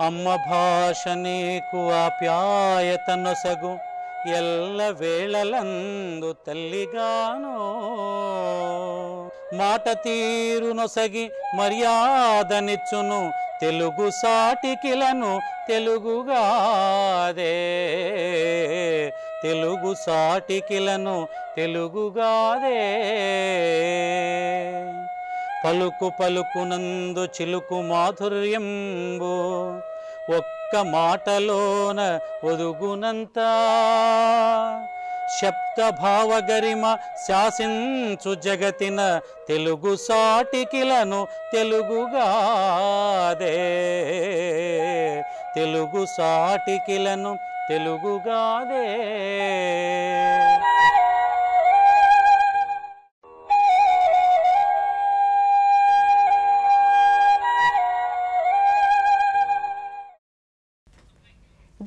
అమ్మ భాష నీకు ఆప్యాయతనొసగు ఎల్ల వేళలందు తల్లిగాను మాట తీరు నొసగి మర్యాదనిచ్చును తెలుగు సాటికిలను తెలుగుగాదే తెలుగు సాటికిలను తెలుగుగాదే పలుకు పలుకునందు చిలుకు మాధుర్యంబు ఒక్క మాటలోన ఒదుగునంత శబ్ద భావగరిమ శాసించు జగతిన తెలుగు సాటికిలను తెలుగుగాదే తెలుగు సాటికిలను తెలుగుగాదే.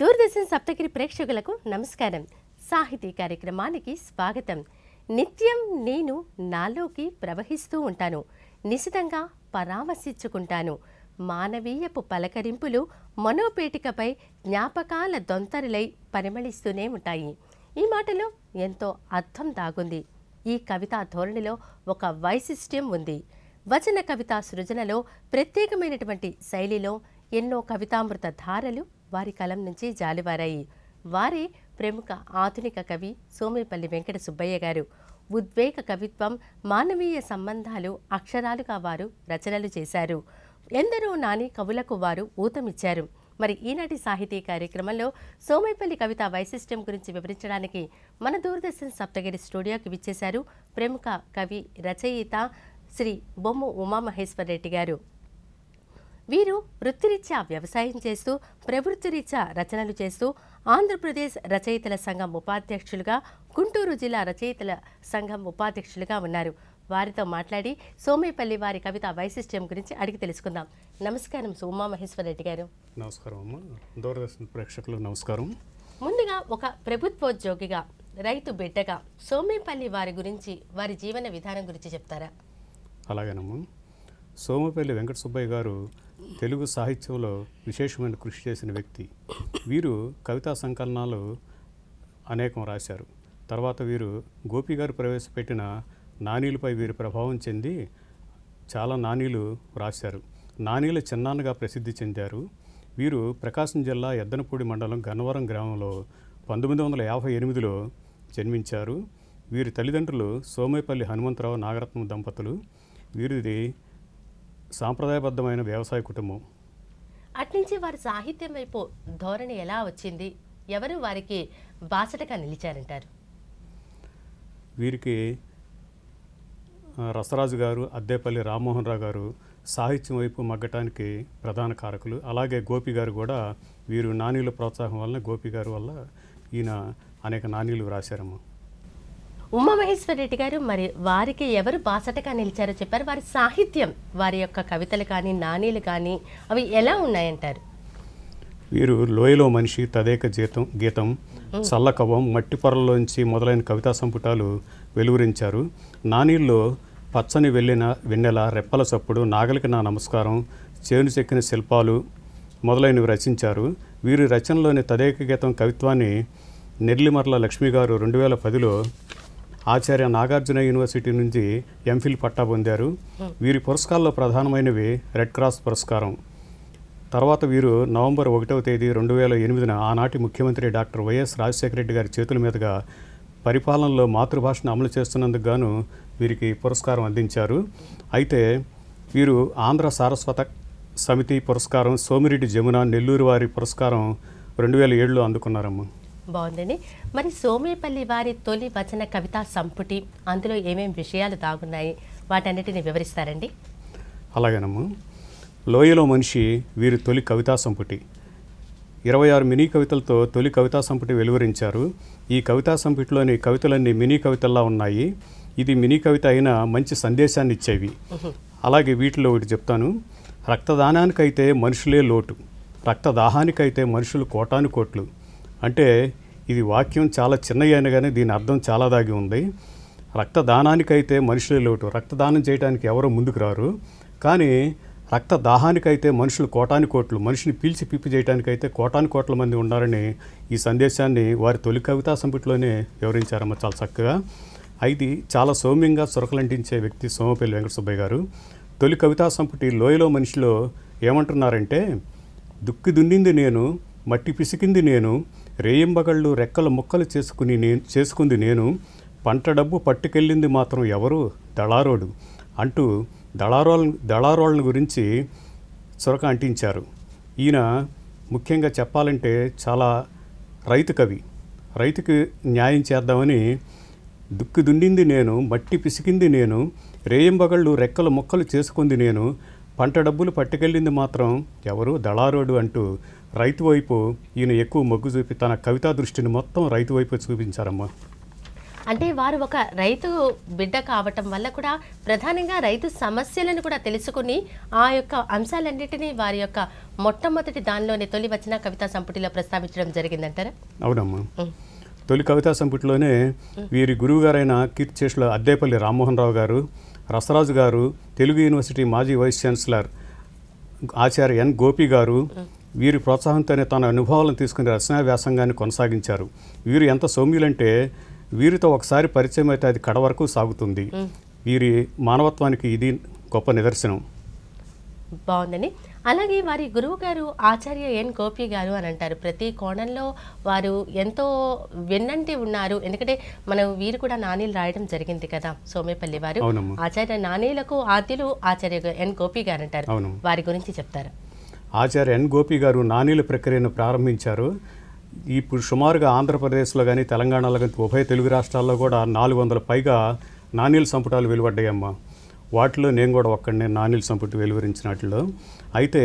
దూరదర్శన్ సప్తగిరి ప్రేక్షకులకు నమస్కారం. సాహితీ కార్యక్రమానికి స్వాగతం. నిత్యం నేను నాలోకి ప్రవహిస్తూ ఉంటాను, నిశితంగా పరామర్శించుకుంటాను. మానవీయపు పలకరింపులు మనోపేటికపై జ్ఞాపకాల దొంతరులై పరిమళిస్తూనే ఉంటాయి. ఈ మాటలో ఎంతో అర్థం దాగుంది. ఈ కవితా ధోరణిలో ఒక వైశిష్ట్యం ఉంది. వచన కవితా సృజనలో ప్రత్యేకమైనటువంటి శైలిలో ఎన్నో కవితామృత ధారలు వారి కలం నుంచి జాలువారాయి. వారే ప్రముఖ ఆధునిక కవి సోమేపల్లి వెంకట సుబ్బయ్య గారు. ఉద్వేగ కవిత్వం, మానవీయ సంబంధాలు అక్షరాలుగా వారు రచనలు చేశారు. ఎందరో నాని కవులకు వారు ఊతమిచ్చారు. మరి ఈనాటి సాహితీ కార్యక్రమంలో సోమేపల్లి కవితా వైశిష్ట్యం గురించి వివరించడానికి మన దూరదర్శన్ సప్తగిరి స్టూడియోకి విచ్చేశారు ప్రముఖ కవి రచయిత శ్రీ బొమ్ము ఉమామహేశ్వరరెడ్డి గారు. వీరు వృత్తిరీత్యా వ్యవసాయం చేస్తూ, ప్రవృత్తిరీత్యా రచనలు చేస్తూ ఆంధ్రప్రదేశ్ రచయితల సంఘం ఉపాధ్యక్షులుగా, గుంటూరు జిల్లా రచయితల సంఘం ఉపాధ్యక్షులుగా ఉన్నారు. వారితో మాట్లాడి సోమేపల్లి వారి కవిత వైశిష్ట్యం గురించి అడిగి తెలుసుకుందాం. నమస్కారం ఉమామహేశ్వరరెడ్డి గారు. నమస్కారం అమ్మ. దూరదర్శన్ ప్రేక్షకులకు నమస్కారం. ముందుగా ఒక ప్రభుత్వోద్యోగిగా, రైతు బిడ్డగా సోమేపల్లి వారి గురించి, వారి జీవన విధానం గురించి చెప్తారా? అలాగేనమ్మా. సోమేపల్లి వెంకట సుబ్బయ్య గారు తెలుగు సాహిత్యంలో విశేషమైన కృషి చేసిన వ్యక్తి. వీరు కవితా సంకలనాలు అనేకం రాశారు. తర్వాత వీరు గోపి గారు ప్రవేశపెట్టిన నానీలపై వీరు ప్రభావం చెంది చాలా నానీలు రాశారు. నానీల చిన్నాన్నగా ప్రసిద్ధి చెందారు. వీరు ప్రకాశం జిల్లా ఎద్దనపూడి మండలం గన్నవరం గ్రామంలో 1958లో జన్మించారు. వీరి తల్లిదండ్రులు సోమేపల్లి హనుమంతరావు నాగరత్నం దంపతులు. వీరిది సాంప్రదాయబద్ధమైన వ్యవసాయ కుటుంబం. అట్నుంచి వారి సాహిత్యం వైపు ధోరణి ఎలా వచ్చింది? ఎవరు వారికి బాసటగా నిలిచారంటారు? వీరికి రసరాజు గారు, అద్దేపల్లి రామ్మోహన్ రావు గారు సాహిత్యం వైపు మగ్గటానికి ప్రధాన కారకులు. అలాగే గోపి గారు కూడా, వీరు నానీల ప్రోత్సాహం వలన, గోపి గారు వల్ల ఈయన అనేక నానీలు రాశారమ్మ. ఉమామహేశ్వరరెడ్డి గారు, మరి వారికి ఎవరు బాసటగా నిలిచారో చెప్పారు. వారి సాహిత్యం, వారి యొక్క కవితలు కానీ, నానీలు కానీ, అవి ఎలా ఉన్నాయంటారు? వీరు లోయలో మనిషి, తదేక గీతం, చల్లకవం, మట్టి పొరల్లోంచి మొదలైన కవితా సంపుటాలు వెలువరించారు. నానీల్లో పచ్చని వెన్నెల, రెప్పల చప్పుడు, నాగలికి నా నమస్కారం, చేను చెక్కిన శిల్పాలు మొదలైనవి రచించారు. వీరి రచనలోని తదేక గీతం కవిత్వాన్ని నెర్లిమర్ల లక్ష్మి గారు 2010లో ఆచార్య నాగార్జున యూనివర్సిటీ నుంచి ఎంఫిల్ పట్టా పొందారు. వీరి పురస్కారాల్లో ప్రధానమైనవి రెడ్ క్రాస్ పురస్కారం. తర్వాత వీరు నవంబర్ 1వ తేదీ 2008 ఆనాటి ముఖ్యమంత్రి డాక్టర్ వైఎస్ రాజశేఖర రెడ్డి గారి చేతుల మీదుగా పరిపాలనలో మాతృభాషను అమలు చేస్తున్నందుకు గాను వీరికి పురస్కారం అందించారు. అయితే వీరు ఆంధ్ర సారస్వత సమితి పురస్కారం, సోమిరెడ్డి జమున నెల్లూరు వారి పురస్కారం 2007లో అందుకున్నారమ్మ. బాగుందండి. మరి సోమేపల్లి వారి తొలి వచన కవితా సంపుటి, అందులో ఏమేమి విషయాలు దాగున్నాయి, వాటన్నిటిని వివరిస్తారండి? అలాగేనమ్మా. లోయలో మనిషి వీరి తొలి కవితా సంపుటి. 26 మినీ కవితలతో తొలి కవితా సంపుటి వెలువరించారు. ఈ కవితా సంపుటిలోని కవితలన్నీ మినీ కవితల్లా ఉన్నాయి. ఇది మినీ కవిత అయినా మంచి సందేశాన్ని ఇచ్చేవి. అలాగే వీటిలో ఒకటి చెప్తాను. రక్తదానానికైతే మనుషులే లోటు, రక్తదాహానికైతే మనుషులు కోటాను కోట్లు. అంటే ఇది వాక్యం చాలా చిన్నగా అయినా కానీ దీని అర్థం చాలా దాగి ఉంది. రక్తదానానికైతే మనుషులే లోటు, రక్తదానం చేయడానికి ఎవరో ముందుకు రారు. కానీ రక్త దాహానికైతే మనుషులు కోటాని కోట్లు, మనిషిని పీల్చి పిప్పి చేయడానికైతే కోటాని కోట్ల మంది ఉన్నారని ఈ సందేశాన్ని వారి తొలి కవితా సంపుటిలోనే వివరించారమ్మ చాలా చక్కగా. అయితే చాలా సౌమ్యంగా చురకలంటించే వ్యక్తి సోమపల్లి వెంకట సుబ్బయ్య గారు. తొలి కవితా సంపుటి లోయలో మనిషిలో ఏమంటున్నారంటే, దుక్కి దున్నింది నేను, మట్టి పిసికింది నేను, రేయింబగళ్ళు రెక్కల ముక్కలు చేసుకుంది నేను, పంట డబ్బు పట్టుకెళ్ళింది మాత్రం ఎవరు, దళారోడు అంటూ దళారోళ్ళని గురించి చొరక అంటించారు. ఈయన ముఖ్యంగా చెప్పాలంటే చాలా రైతు కవి. రైతుకి న్యాయం చేద్దామని దుక్కి దున్నింది నేను, మట్టి పిసికింది నేను, రేయింబగళ్ళు రెక్కల ముక్కలు చేసుకుంది నేను, పంట డబ్బులు పట్టుకెళ్ళింది మాత్రం ఎవరు, దళారోడు అంటూ రైతు వైపు ఈయన ఎక్కువ మొగ్గు చూపి తన కవితా దృష్టిని మొత్తం రైతు వైపు చూపించారమ్మా. అంటే వారు ఒక రైతు బిడ్డ కావటం వల్ల కూడా ప్రధానంగా రైతు సమస్యలను కూడా తెలుసుకుని ఆ యొక్క అంశాలన్నిటినీ వారి యొక్క మొట్టమొదటి దానిలోనే తొలి వచ్చిన కవితా సంపుటిలో ప్రస్తావించడం జరిగిందంటారా? అవునమ్మా. తొలి కవితా సంపుటిలోనే వీరి గురువుగారైన కీర్తిశేషుల అద్దేపల్లి రామ్మోహన్ రావు గారు, రసరాజు గారు, తెలుగు యూనివర్సిటీ మాజీ వైస్ ఛాన్సలర్ ఆచార్య ఎన్ గోపి గారు వీరి ప్రోత్సాహంతోనే తన అనుభవాలను తీసుకుని రచనా వ్యాసంగాన్ని కొనసాగించారు. వీరు ఎంత సౌమ్యులంటే వీరితో ఒకసారి పరిచయం అయితే అది కడ వరకు సాగుతుంది. వీరి మానవత్వానికి ఇది గొప్ప నిదర్శనం. బాగుందని. అలాగే వారి గురువు గారు ఆచార్య ఎన్ గోపి గారు అని అంటారు. ప్రతి కోణంలో వారు ఎంతో వెన్నంటి ఉన్నారు. ఎందుకంటే మనం వీరు కూడా నాణీలు రాయడం జరిగింది కదా సోమేపల్లి వారు. ఆచార్య నాణీలకు ఆద్యులు ఆచార్య ఎన్ గోపి గారు అంటారు. వారి గురించి చెప్తారు. ఆచార్య ఎన్ గోపి గారు నాణీల ప్రక్రియను ప్రారంభించారు. ఇప్పుడు సుమారుగా ఆంధ్రప్రదేశ్లో కానీ తెలంగాణలో కానీ ఉభయ తెలుగు రాష్ట్రాల్లో కూడా 400 పైగా నాణీల సంపుటాలు వెలువడ్డాయమ్మా. వాటిలో నేను కూడా ఒక్కడినే నాణీల సంపుటి వెలువరించిన వాటిలో. అయితే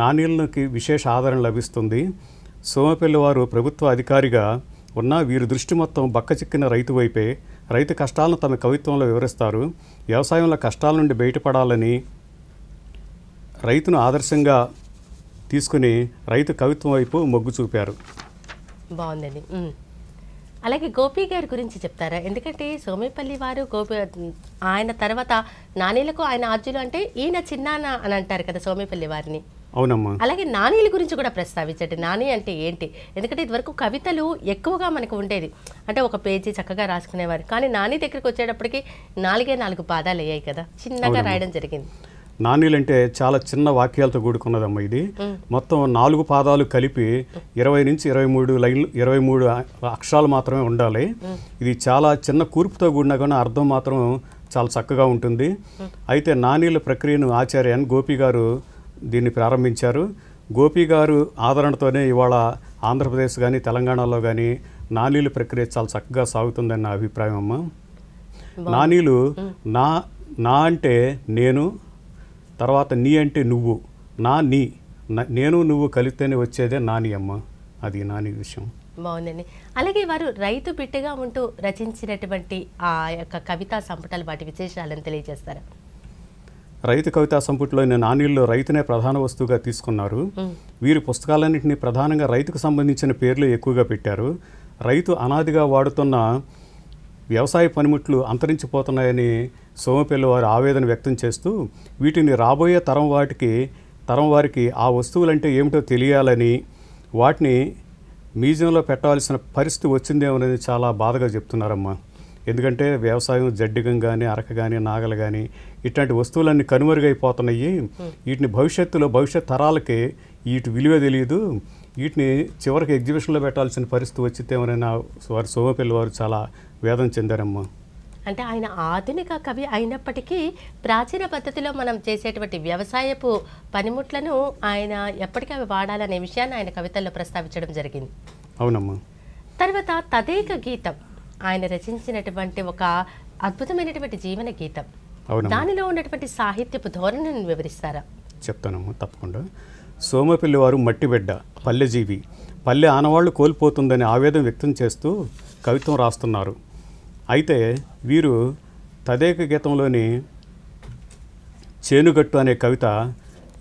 నాణీలకి విశేష ఆదరణ లభిస్తుంది. సోమపల్లి వారు ప్రభుత్వ అధికారిగా ఉన్న వీరి దృష్టి మొత్తం బక్కచిక్కిన రైతు వైపే. రైతు కష్టాలను తమ కవిత్వంలో వివరిస్తారు. వ్యవసాయంలో కష్టాల నుండి బయటపడాలని రైతును ఆదర్శంగా తీసుకుని రైతు కవిత్వం వైపు మొగ్గు చూపారు. బాగుందండి. అలాగే గోపి గారి గురించి చెప్తారా? ఎందుకంటే సోమేపల్లి వారు ఆయన తర్వాత నాణీలకు ఆయన ఆద్యులు అంటే ఈయన చిన్నాన్న అని అంటారు కదా సోమేపల్లి వారిని. అవునమ్మా. అలాగే నాణీల గురించి కూడా ప్రస్తావించండి. నాణీ అంటే ఏంటి? ఎందుకంటే ఇదివరకు కవితలు ఎక్కువగా మనకు ఉండేది, అంటే ఒక పేజీ చక్కగా రాసుకునేవారు. కానీ నాణీ దగ్గరికి వచ్చేటప్పటికి 4 పాదాలు అయ్యాయి కదా, చిన్నగా రాయడం జరిగింది. నాణీలంటే చాలా చిన్న వాక్యాలతో కూడుకున్నదమ్మా. ఇది మొత్తం 4 పాదాలు కలిపి 20 నుంచి 23 లైన్లు 23 అక్షరాలు మాత్రమే ఉండాలి. ఇది చాలా చిన్న కూర్పుతో కూడినా కానీ అర్థం మాత్రం చాలా చక్కగా ఉంటుంది. అయితే నాణీల ప్రక్రియను ఆచార్య ఎన్ గోపి గారు దీన్ని ప్రారంభించారు. గోపి గారు ఆదరణతోనే ఇవాళ ఆంధ్రప్రదేశ్ కానీ తెలంగాణలో కానీ నాణీల ప్రక్రియ చాలా చక్కగా సాగుతుందని నా అభిప్రాయం అమ్మ. నాణీలు నా అంటే నేను, తర్వాత నీ అంటే నువ్వు, నేను నువ్వు కలిపితేనే వచ్చేదే నాని అమ్మ. అది నాని విషయం. బాగుందండి. అలాగే వారు రైతు బిడ్డగా ఉంటూ రచించినటువంటి ఆ యొక్క కవితా సంపుటాలు వాటి విశేషాలను తెలియజేస్తారు. రైతు కవితా సంపుటిలోని నాణీల్లో రైతునే ప్రధాన వస్తువుగా తీసుకున్నారు. వీరి పుస్తకాలన్నింటినీ ప్రధానంగా రైతుకు సంబంధించిన పేర్లు ఎక్కువగా పెట్టారు. రైతు అనాదిగా వాడుతున్న వ్యవసాయ పనిముట్లు అంతరించిపోతున్నాయని సోమపల్లి వారు ఆవేదన వ్యక్తం చేస్తూ వీటిని రాబోయే తరం వారికి ఆ వస్తువులంటే ఏమిటో తెలియాలని, వాటిని మ్యూజియంలో పెట్టాల్సిన పరిస్థితి వచ్చిందేమోనని చాలా బాధగా చెప్తున్నారమ్మా. ఎందుకంటే వ్యవసాయం జడ్డిగం కానీ, అరక కానీ, నాగలు కానీ ఇట్లాంటి వస్తువులన్నీ కనుమరుగైపోతున్నాయి. వీటిని భవిష్యత్ తరాలకి వీటి విలువ తెలియదు. వీటిని చివరికి ఎగ్జిబిషన్లో పెట్టాల్సిన పరిస్థితి వచ్చితేమోనని వారు సోమపల్లి వారు చాలా వేదన చెందారమ్మా. అంటే ఆయన ఆధునిక కవి అయినప్పటికీ ప్రాచీన పద్ధతిలో మనం చేసేటువంటి వ్యవసాయపు పనిముట్లను ఆయన ఎప్పటికీ అవి వాడాలనే విషయాన్ని ఆయన కవితల్లో ప్రస్తావించడం జరిగింది. అవునమ్మా. తర్వాత తదేక గీతం ఆయన రచించినటువంటి ఒక అద్భుతమైనటువంటి జీవన గీతం. దానిలో ఉన్నటువంటి సాహిత్యపు ధోరణిని వివరిస్తారా? చెప్తానమ్మా, తప్పకుండా. సోమపల్లి వారు మట్టిబిడ్డ, పల్లెజీవి, పల్లె ఆనవాళ్లు కోల్పోతుందని ఆవేదన వ్యక్తం చేస్తూ కవిత్వం రాస్తున్నారు. అయితే వీరు తదేక గీతంలోని చేనుగట్టు అనే కవిత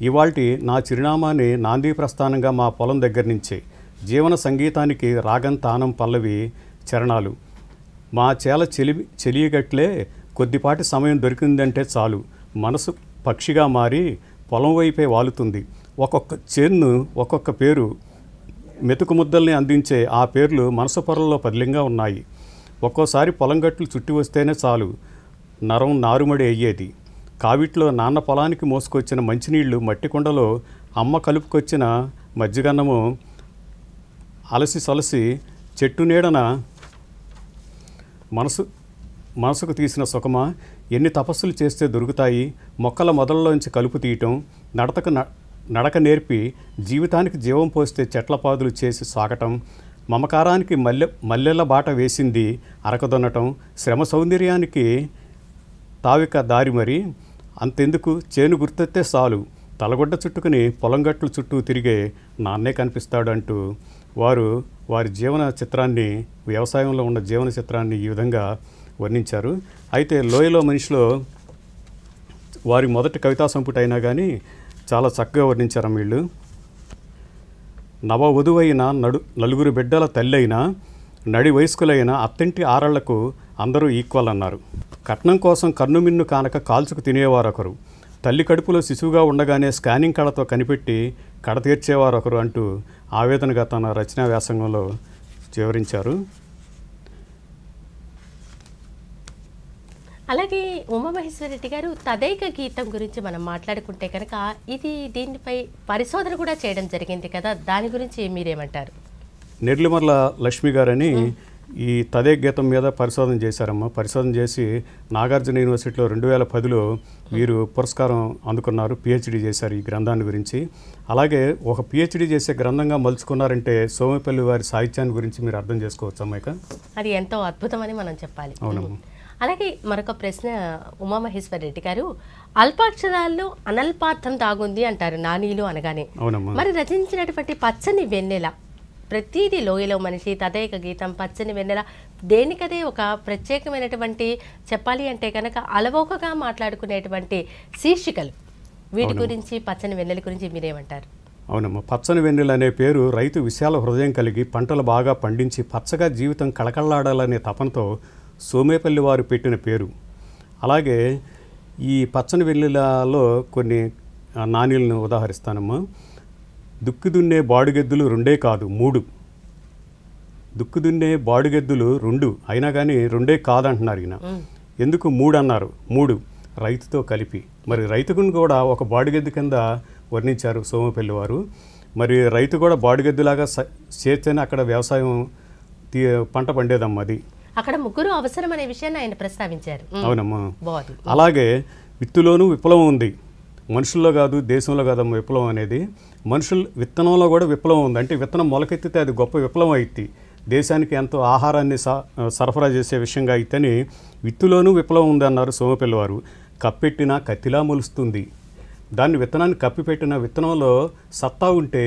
ఇవాల్టి నా చిరునామాని నాంది ప్రస్థానంగా మా పొలం దగ్గర నుంచి జీవన సంగీతానికి రాగం తానం పల్లవి చరణాలు. మా చెలియగట్లే కొద్దిపాటి సమయం దొరికిందంటే చాలు మనసు పక్షిగా మారి పొలం వైపే వాలుతుంది. ఒక్కొక్క చేన్ను ఒక్కొక్క పేరు మెతుకు ముద్దల్ని అందించే ఆ పేర్లు మనసు పొరల్లో పదిలంగా ఉన్నాయి. ఒక్కోసారి పొలం గట్లు చుట్టి వస్తేనే చాలు నరం నారుమడి అయ్యేది. కావిట్లో నాన్న పొలానికి మోసుకొచ్చిన మంచినీళ్లు మట్టి కుండలో అమ్మ కలుపుకొచ్చిన మజ్జిగన్నము అలసి సొలసి చెట్టు నీడన మనసుకు తీసిన సుఖమా, ఎన్ని తపస్సులు చేస్తే దొరుకుతాయి. మొక్కల మొదల్లోంచి కలుపు తీయటం, నడక నేర్పి జీవితానికి జీవం పోస్తే చెట్ల పాదులు చేసి సాగటం, మమకారానికి మల్లెల బాట వేసింది అరకదొన్నటం, శ్రమ సౌందర్యానికి తావిక దారి మరి. అంతెందుకు, చేను గుర్తెత్తే చాలు తలగొడ్డ చుట్టుకుని పొలంగట్లు చుట్టూ తిరిగే నాన్నే కనిపిస్తాడు అంటూ వారి జీవన చిత్రాన్ని, వ్యవసాయంలో ఉన్న జీవన చిత్రాన్ని ఈ విధంగా వర్ణించారు. అయితే లోయలో మనిషిలో వారి మొదటి కవితా సంపుటి అయినా కానీ చాలా చక్కగా వర్ణించారు వీళ్ళు. నవవధువైన నలుగురు బిడ్డల తల్లి అయినా, నడి వయస్కులైన అత్తింటి ఆరళ్లకు అందరూ ఈక్వల్ అన్నారు. కట్నం కోసం కన్నుమిన్ను కానక కాల్చుకు తినేవారొకరు, తల్లి కడుపులో శిశువుగా ఉండగానే స్కానింగ్ కళతో కనిపెట్టి కడ తీర్చేవారొకరు అంటూ ఆవేదనగా తన రచనా వ్యాసంగంలో వివరించారు. అలాగే ఉమామహేశ్వరరెడ్డి గారు తదేక గీతం గురించి మనం మాట్లాడుకుంటే కనుక దీనిపై పరిశోధన కూడా చేయడం జరిగింది కదా, దాని గురించి మీరేమంటారు? నెర్లిమర్ల లక్ష్మి గారని ఈ తదేక గీతం మీద పరిశోధన చేశారమ్మ. పరిశోధన చేసి నాగార్జున యూనివర్సిటీలో 2010లో వీరు పురస్కారం అందుకున్నారు. పిహెచ్డి చేశారు ఈ గ్రంథాన్ని గురించి. అలాగే ఒక పిహెచ్డి చేసే గ్రంథంగా మలుచుకున్నారంటే సోమపల్లి వారి సాహిత్యాన్ని గురించి మీరు అర్థం చేసుకోవచ్చు అమ్మాయిక. అది ఎంతో అద్భుతమని మనం చెప్పాలి. అవునమ్మా. అలాగే మరొక ప్రశ్న ఉమామహేశ్వరరెడ్డి గారు, అల్పాక్షరాల్లో అనల్పార్థం దాగుంది అంటారు నానీలు అనగానే. మరి రచించినటువంటి పచ్చని వెన్నెల, ప్రతిదీ లోయలో మనిషి, తదేక గీతం, పచ్చని వెన్నెల, దేనికదే ఒక ప్రత్యేకమైనటువంటి చెప్పాలి అంటే కనుక అలవోకగా మాట్లాడుకునేటువంటి శీర్షికలు. వీటి గురించి, పచ్చని వెన్నెల గురించి మీరేమంటారు? అవునమ్మా. పచ్చని వెన్నెల అనే పేరు రైతు విశాల హృదయం కలిగి పంటలు బాగా పండించి పచ్చగా జీవితం కళకళలాడాలనే తపనతో సోమేపల్లి వారు పెట్టిన పేరు. అలాగే ఈ పచ్చని వెన్నెలలో కొన్ని నాణ్యాలను ఉదాహరిస్తానమ్మా. దుక్కిదున్నే బాడుగెద్దులు 2 కాదు 3. దుక్కిదున్నే బాడుగెద్దులు 2 అయినా కానీ 2 కాదంటున్నారు ఈయన. ఎందుకు 3 అన్నారు? 3 రైతుతో కలిపి. మరి రైతుకుని కూడా ఒక బాడుగెద్దు కింద వర్ణించారు సోమపల్లి వారు. మరి రైతు కూడా బాడుగెద్దులాగా చేస్తేనే అక్కడ వ్యవసాయం పంట పండేదమ్మా. అది అక్కడ ముగ్గురు అవసరం అనే విషయాన్ని ఆయన ప్రస్తావించారు. అవునమ్మా. అలాగే విత్తులోనూ విప్లవం ఉంది, మనుషుల్లో కాదు దేశంలో కాదమ్మా విప్లవం అనేది. మనుషులు విత్తనంలో కూడా విప్లవం ఉంది. అంటే విత్తనం మొలకెత్తితే అది గొప్ప విప్లవం అయితే, దేశానికి ఎంతో ఆహారాన్ని సరఫరా చేసే విషయంగా అయితేనే విత్తులోనూ విప్లవం ఉంది అన్నారు సోమపల్లి వారు. కప్పెట్టినా కత్తిలా మొలుస్తుంది. దాన్ని విత్తనాన్ని కప్పిపెట్టిన విత్తనంలో సత్తా ఉంటే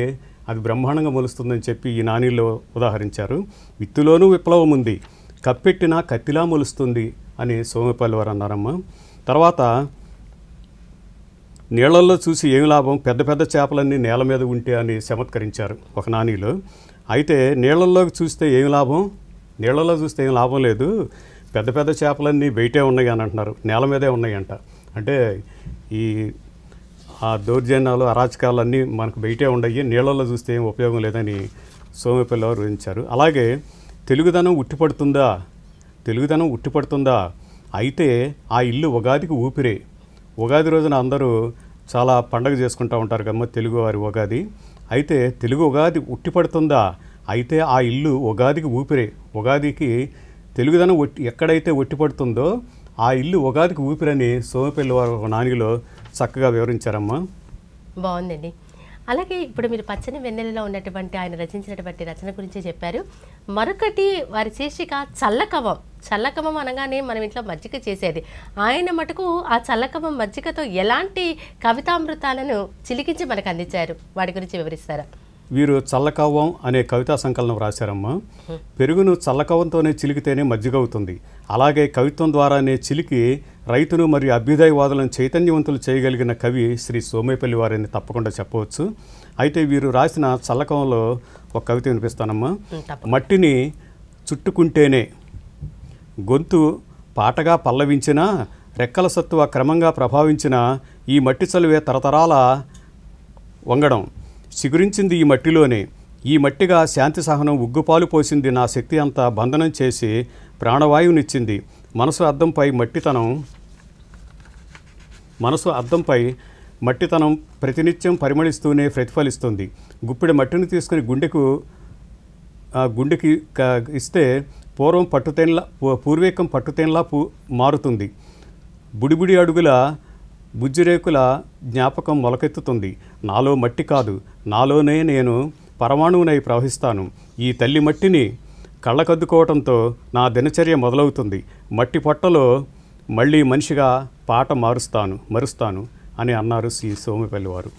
అది బ్రహ్మాండంగా మొలుస్తుందని చెప్పి ఈ నానీలో ఉదాహరించారు. విత్తులోనూ విప్లవం ఉంది, కప్పెట్టినా కత్తిలా మొలుస్తుంది అని సోమపల్లి వారు అన్నారమ్మా. తర్వాత నీళ్లలో చూసి ఏమి లాభం, పెద్ద పెద్ద చేపలన్నీ నేల మీద ఉంటే అని చమత్కరించారు ఒక నానీలో. అయితే నీళ్లలోకి చూస్తే ఏమి లాభం, నీళ్లలో చూస్తే ఏం లాభం లేదు, పెద్ద పెద్ద చేపలన్నీ బయటే ఉన్నాయి అని అంటున్నారు, నేల మీదే ఉన్నాయంట. అంటే ఆ దౌర్జన్యాలు అరాచకాలన్నీ మనకు బయటే ఉండయి, నీళ్లలో చూస్తే ఏం ఉపయోగం లేదని సోమపల్లి వారు వివరించారు. అలాగే తెలుగుదనం ఉట్టిపడుతుందా అయితే ఆ ఇల్లు ఉగాదికి ఊపిరే. ఉగాది రోజున అందరూ చాలా పండగ చేసుకుంటూ ఉంటారు కమ్మ తెలుగు వారి ఉగాది. అయితే తెలుగు ఉగాది ఉట్టిపడుతుందా అయితే ఆ ఇల్లు ఉగాదికి ఊపిరే. ఉగాదికి తెలుగుదనం ఎక్కడైతే ఒట్టిపడుతుందో ఆ ఇల్లు ఉగాదికి ఊపిరని సోమపల్లి వారు నానిలో చక్కగా వివరించారమ్మా. బాగుందండి. అలాగే ఇప్పుడు మీరు పచ్చని వెన్నెలలో ఉన్నటువంటి ఆయన రచించినటువంటి రచన గురించి చెప్పారు. మరొకటి వారి శీర్షిక చల్లకవం. చల్లకవం అనగానే మనం ఇంట్లో మజ్జిగ చేసేది, ఆయన మటుకు ఆ చల్లకవం మజ్జిగతో ఎలాంటి కవితామృతాలను చిలికించి మనకు అందించారు, వాటి గురించి వివరిస్తారా? వీరు చల్లకవ్వం అనే కవితా సంకలనం రాశారమ్మా. పెరుగును చల్లకవ్వంతోనే చిలికితేనే మజ్జిగ అవుతుంది. అలాగే కవిత్వం ద్వారానే చిలికి రైతును మరియు అభ్యుదయవాదులను చైతన్యవంతులు చేయగలిగిన కవి శ్రీ సోమేపల్లి వారిని తప్పకుండా చెప్పవచ్చు. అయితే వీరు రాసిన చల్లకవ్వంలో ఒక కవిత వినిపిస్తానమ్మా. మట్టిని చుట్టుకుంటేనే గొంతు పాటగా పల్లవించినా రెక్కల సత్తువ క్రమంగా ప్రభావించిన ఈ మట్టి చలువే తరతరాల వంగడం. చిగురించింది ఈ మట్టిలోనే. ఈ మట్టిగా శాంతి సహనం ఉగ్గుపాలు పోసింది. నా శక్తి అంతా బంధనం చేసి ప్రాణవాయువునిచ్చింది. మనసు అద్దంపై మట్టితనం ప్రతినిత్యం పరిమళిస్తూనే ప్రతిఫలిస్తుంది. గుప్పెడు మట్టిని తీసుకుని గుండెకి ఇస్తే పూర్వీకం పట్టుతేన్లా మారుతుంది. బుడిబుడి అడుగుల బుజ్జిరేకుల జ్ఞాపకం మొలకెత్తుతుంది. నాలో మట్టి కాదు, నాలోనే నేను పరమాణువునై ప్రవహిస్తాను. ఈ తల్లి మట్టిని కళ్ళకద్దుకోవడంతో నా దినచర్య మొదలవుతుంది. మట్టి పొట్టలో మళ్ళీ మనిషిగా పాట మరుస్తాను అని అన్నారు శ్రీ సోమపల్లి వారు.